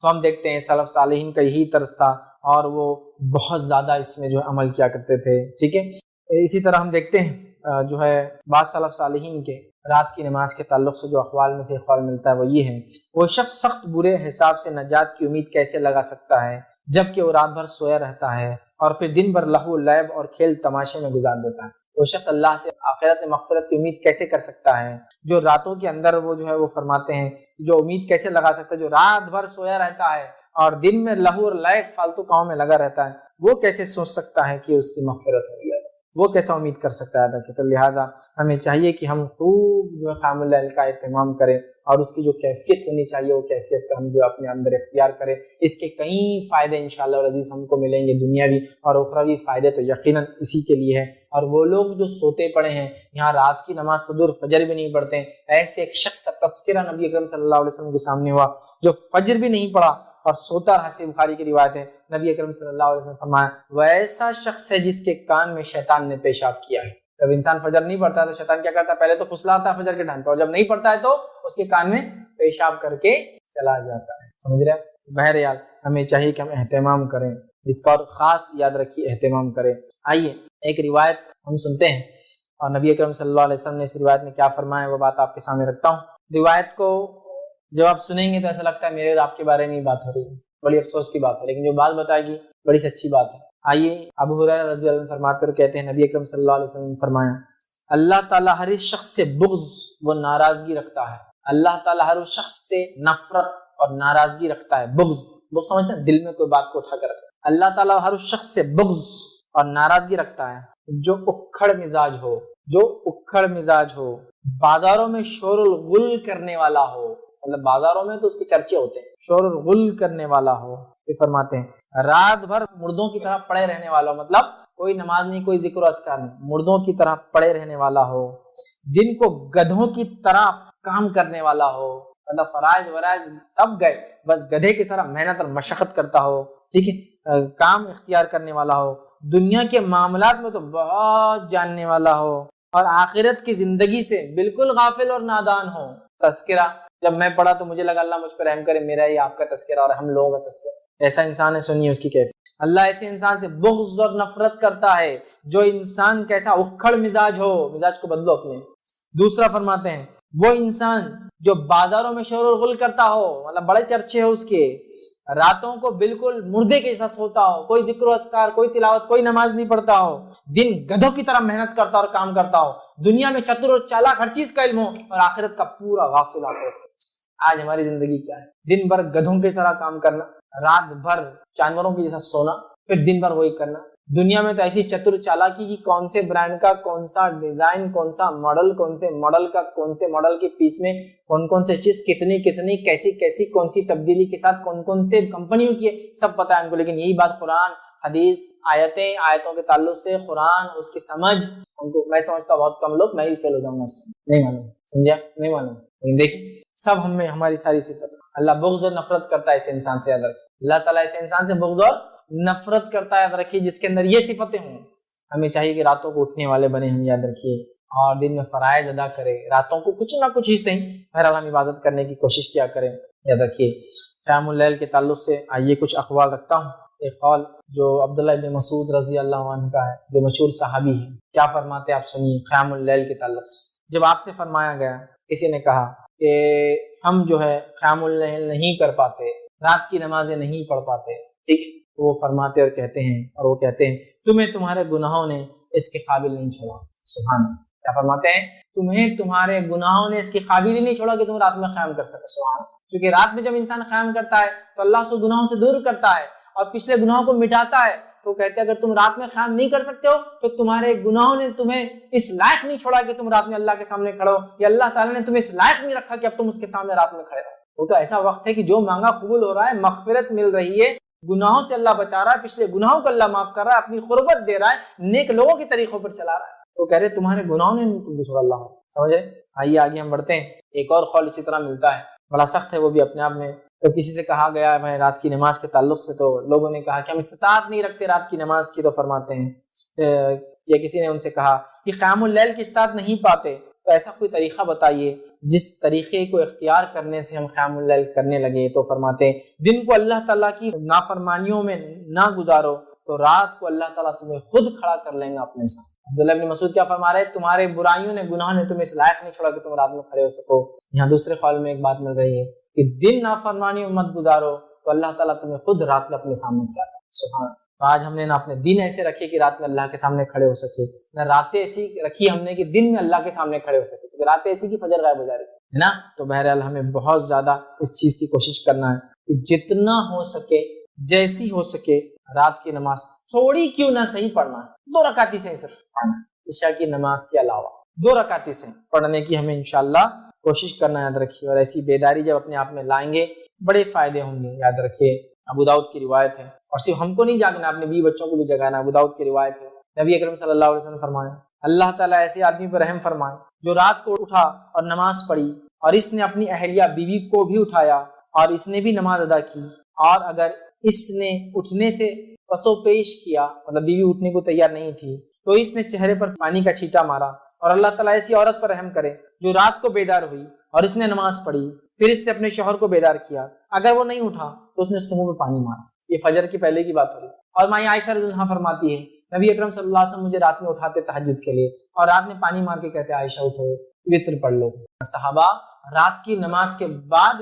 تو ہم دیکھتے ہیں سلف صالحین کا یہی طرز تھا اور وہ بہت زیادہ اس میں جو ہے عمل کیا کرتے تھے، ٹھیک ہے۔ اسی طرح ہم دیکھتے ہیں جو ہے بعض سلف صالحین کے رات کی نماز کے تعلق سے جو اقوال میں سے اقوال ملتا ہے وہ یہ ہے، وہ شخص سخت برے حساب سے نجات کی امید کیسے لگا سکتا ہے جبکہ وہ رات بھر سویا رہتا ہے اور پھر دن بھر لہو لعب اور کھیل تماشے میں گزار دیتا ہے۔ وہ شخص اللہ سے آخرت میں مغفرت کی امید کیسے کر سکتا ہے جو راتوں کے اندر وہ جو ہے وہ فرماتے ہیں جو امید کیسے لگا سکتا ہے جو رات بھر سویا رہتا ہے اور دن میں لہو اور لعب فالتو کاموں میں لگا رہتا ہے، وہ کیسے سوچ سکتا ہے کہ اس کی مغفرت ہوگی، وہ کیسا امید کر سکتا ہے۔ تو لہٰذا ہمیں چاہیے کہ ہم خوب جو قیام اللیل کا اہتمام کریں اور اس کی جو کیفیت ہونی چاہیے وہ کیفیت ہم جو اپنے اندر اختیار کریں۔ اس کے کئی فائدے انشاءاللہ العزیز ہم کو ملیں گے، دنیاوی اور اخروی فائدے تو یقیناً اسی کے لیے ہے۔ اور وہ لوگ جو سوتے پڑے ہیں، یہاں رات کی نماز تو دور فجر بھی نہیں پڑھتے ہیں، ایسے ایک شخص کا تذکرہ نبی اکرم صلی اللہ علیہ وسلم کے سامنے ہوا جو فجر بھی نہیں پڑھا اور سوتا رہا۔ صحیح بخاری کی روایت ہے، نبی اکرم صلی اللہ علیہ وسلم فرمایا وہ ایسا شخص ہے جس کے کان میں شیطان نے پیشاب کیا ہے۔ جب انسان فجر نہیں پڑھتا ہے تو شیطان کیا کرتا ہے، پہلے تو پھسلاتا ہے فجر کے ٹائم پہ، اور جب نہیں پڑھتا ہے تو اس کے کان میں پیشاب کر کے چلا جاتا ہے، سمجھ رہے ہیں۔ بہرحال ہمیں چاہیے کہ ہم اہتمام کریں، اس کا اور خاص یاد رکھیے اہتمام کریں۔ آئیے ایک روایت ہم سنتے ہیں اور نبی اکرم صلی اللہ علیہ وسلم نے اس روایت میں کیا فرمایا وہ بات آپ کے سامنے رکھتا ہوں۔ روایت کو جب آپ سنیں گے تو ایسا لگتا ہے میرے اور آپ کے بارے میں ہی بات ہو رہی ہے، بڑی افسوس کی بات ہے، لیکن جو بات بتائے گی بڑی سچی بات ہے۔ آئیے ابو ہریرہ رضی اللہ عنہ فرماتے اور کہتے ہیں نبی اکرم صلی اللہ علیہ وسلم نے فرمایا اللہ تعالیٰ ہر اس شخص سے بغض و ناراضگی رکھتا ہے، اللہ تعالیٰ ہر اس شخص سے نفرت اور ناراضگی رکھتا ہے۔ بغض سمجھتے ہیں دل میں کوئی بات کو اٹھا کر رکھتا ہے، اللہ تعالیٰ ہر اس شخص سے بغض اور ناراضگی رکھتا ہے جو اکھڑ مزاج ہو، جو اکھڑ مزاج ہو، بازاروں میں شور الغل کرنے والا ہو، مطلب بازاروں میں تو اس کے چرچے ہوتے ہیں، شور الغل کرنے والا ہو، یہ فرماتے ہیں رات بھر مردوں کی طرح پڑے رہنے والا ہو، مطلب کوئی نماز نہیں، کوئی ذکر و اذکار نہیں، مردوں کی طرح پڑے رہنے والا ہو، دن کو گدھوں کی طرح کام کرنے والا ہو، مطلب فرائض ورائض سب گئے، بس گدھے کی طرح محنت اور مشقت کرتا ہو، ٹھیک ہے، کام اختیار کرنے والا ہو، دنیا کے معاملات میں تو بہت جاننے والا ہو، اور آخرت کی زندگی سے بالکل غافل اور نادان ہو۔ تذکرہ جب میں پڑھا تو مجھے لگا اللہ مجھ پر رحم کرے، میرا ہی آپ کا تذکرہ اور ہم لوگوں کا تذکرہ، ایسا انسان ہے، سنیے اس کی کیفیت۔ اللہ ایسے انسان سے بغض اور نفرت کرتا ہے جو انسان کیسا اکھڑ مزاج ہو، مزاج کو بدلو اپنے۔ دوسرا فرماتے ہیں وہ انسان جو بازاروں میں شور و غل کرتا ہو، مطلب بڑے چرچے ہو اس کے، راتوں کو بالکل مردے کے جیسا سوتا ہو، کوئی ذکر و اذکار، کوئی تلاوت، کوئی نماز نہیں پڑھتا ہو، دن گدھوں کی طرح محنت کرتا اور کام کرتا ہو، دنیا میں چتر اور چالاک ہر چیز کا علم ہو، اور آخرت کا پورا غافل آخرت۔ آج ہماری زندگی کیا ہے؟ دن بھر گدھوں کی طرح کام کرنا، رات بھر جانوروں کی جیسا سونا، پھر دن بھر وہی کرنا۔ دنیا میں تو ایسی چتر چالاکی کی کون سے برانڈ کا کون سا ڈیزائن، کون سا ماڈل، کون سے ماڈل کا کون سے ماڈل کے پیس میں کون سے چیز کتنی کیسی کون سی تبدیلی کے ساتھ کون سے کمپنیوں کی ہے، سب پتہ ہے ہم کو، لیکن یہی بات قرآن، حدیث، آیتوں کے تعلق سے قرآن، اس کی سمجھ ہم کو، میں سمجھتا بہت کم لوگ، میں ہی فیل ہو جاؤں گا، نہیں معلوم، سمجھا؟ نہیں معلوم، لیکن دیکھیں سب ہم میں ہماری ساری صفت۔ اللہ بغض اور نفرت کرتا ہے ایسے انسان سے، یاد رکھیں اللہ تعالیٰ ایسے انسان سے بغض اور نفرت کرتا ہے، یاد رکھیے، جس کے اندر یہ صفتیں ہوں۔ ہمیں چاہیے کہ راتوں کو اٹھنے والے بنے ہم، یاد رکھیے، اور دن میں فرائض ادا کرے، راتوں کو کچھ نہ کچھ ہی صحیح بہرحال ہم عبادت کرنے کی کوشش کیا کریں، یاد رکھیے۔ قیام اللیل کے تعلق سے آئیے کچھ اقوال رکھتا ہوں۔ ایک قول جو عبداللہ ابن مسعود رضی اللہ عنہ کا ہے، جو مشہور صحابی ہے، کیا فرماتے ہیں آپ سنیے قیام اللیل کے تعلق سے۔ جب آپ سے فرمایا گیا، کسی نے کہا کہ ہم جو ہے قیام اللیل نہیں کر پاتے، رات کی نمازیں نہیں پڑھ پاتے، ٹھیک ہے، تو وہ فرماتے اور کہتے ہیں تمہیں تمہارے گناہوں نے اس کے قابل نہیں چھوڑا۔ سبحان اللہ، کیا فرماتے ہیں؟ تمہیں تمہارے گناہوں نے اس کے قابل ہی نہیں چھوڑا کہ تم رات میں قیام کر سکے۔ سبحان اللہ، کیونکہ رات میں جب انسان قیام کرتا ہے تو اللہ سے گناہوں سے دور کرتا ہے اور پچھلے گناہوں کو مٹاتا ہے، تو کہتے ہیں اگر تم رات میں قیام نہیں کر سکتے ہو تو تمہارے گناہوں نے تمہیں اس لائق نہیں چھوڑا کہ تم رات میں اللہ کے سامنے کھڑے ہو، یا اللہ تعالیٰ نے تمہیں اس لائق نہیں رکھا کہ اب تم اس کے سامنے رات میں کھڑے ہو۔ وہ تو ایسا وقت ہے کہ جو مانگا قبول ہو رہا ہے، مغفرت مل رہی ہے، گناہوں سے اللہ بچا رہا ہے، پچھلے گناہوں کو اللہ معاف کر رہا ہے، اپنی قربت دے رہا ہے، نیک لوگوں کے طریقوں پر چلا رہا ہے، تو کہہ رہے تمہارے گناہوں نے تم کو چھوڑا اللہ، سمجھے؟ آئیے آگے ہم بڑھتے ہیں۔ ایک اور قول اسی طرح ملتا ہے، بڑا سخت ہے وہ بھی اپنے آپ میں۔ تو کسی سے کہا گیا ہے رات کی نماز کے تعلق سے، تو لوگوں نے کہا کہ ہم استطاعت نہیں رکھتے رات کی نماز کی، تو فرماتے ہیں یا کسی نے ان سے کہا کہ قیام اللیل کی استطاعت نہیں پاتے، تو ایسا کوئی طریقہ بتائیے جس طریقے کو اختیار کرنے سے ہم قیام اللیل کرنے لگے۔ تو فرماتے ہیں دن کو اللہ تعالیٰ کی نافرمانیوں میں نہ گزارو تو رات کو اللہ تعالیٰ تمہیں خود کھڑا کر لیں گا اپنے ساتھ۔ عبداللہ ابن مسعود کیا فرما رہے ہیں؟ تمہارے برائیوں نے، گناہوں نے تمہیں اس لائق نہیں چھوڑا کہ تم رات میں کھڑے ہو سکو۔ یہاں دوسرے قول میں ایک بات مل رہی ہے کہ دن نافرمانی مت گزارو تو اللہ تعالیٰ تمہیں خود رات میں اپنے سامنے کھڑا کرے۔ سبحان اللہ، تو آج ہم نے نہ اپنے دن ایسے رکھے کہ رات میں اللہ کے سامنے کھڑے ہو سکے، نہ راتیں ایسی رکھی ہم نے کہ دن میں اللہ کے سامنے کھڑے ہو سکے، کیونکہ راتیں ایسی کی فجر غائب ہو جا رہی ہے نا۔ تو بہرحال ہمیں بہت زیادہ اس چیز کی کوشش کرنا ہے کہ جتنا ہو سکے، جیسی ہو سکے، رات کی نماز تھوڑی کیوں نہ صحیح پڑھنا ہے، 2 رکعت سے صرف پڑھنا ہے، عشاء کی نماز کے علاوہ 2 رکعت سے پڑھنے کی ہمیں انشاءاللہ کوشش کرنا، یاد رکھیے۔ اور ایسی بیداری جب اپنے آپ میں لائیں گے بڑے فائدے ہوں گے، یاد رکھیے۔ ابو داؤد کی روایت ہے، اور صرف ہم کو نہیں جاگنا، اپنے بیوی بچوں کو بھی جگانا۔ ابو داؤد کی روایت ہے، نبی اکرم صلی اللہ علیہ وسلم فرمائے اللہ تعالیٰ ایسے آدمی پر رحم فرمائے جو رات کو اٹھا اور نماز پڑھی، اور اس نے اپنی اہلیہ بیوی کو بھی اٹھایا اور اس نے بھی نماز ادا کی، اور اگر اس نے اٹھنے سے پسو پیش کیا، مطلب بیوی اٹھنے کو تیار نہیں تھی، تو اس نے چہرے پر پانی کا چھینٹا مارا، اور اللہ تعالیٰ ایسی عورت پر رحم کرے جو رات کو بیدار ہوئی اور اس نے نماز پڑھی، پھر اس نے اپنے شوہر کو بیدار کیا، اگر وہ نہیں اٹھا تو اس نے اس کے منہ میں پانی مارا۔ یہ فجر کی پہلے کی بات ہوئی۔ اور ماں عائشہ رضی اللہ عنہا فرماتی ہے نبی اکرم صلی اللہ علیہ وسلم مجھے رات میں اٹھاتے تہجد کے لیے، اور رات میں پانی مار کے کہتے عائشہ اٹھو وتر پڑھ لو۔ صحابہ رات کی نماز کے بعد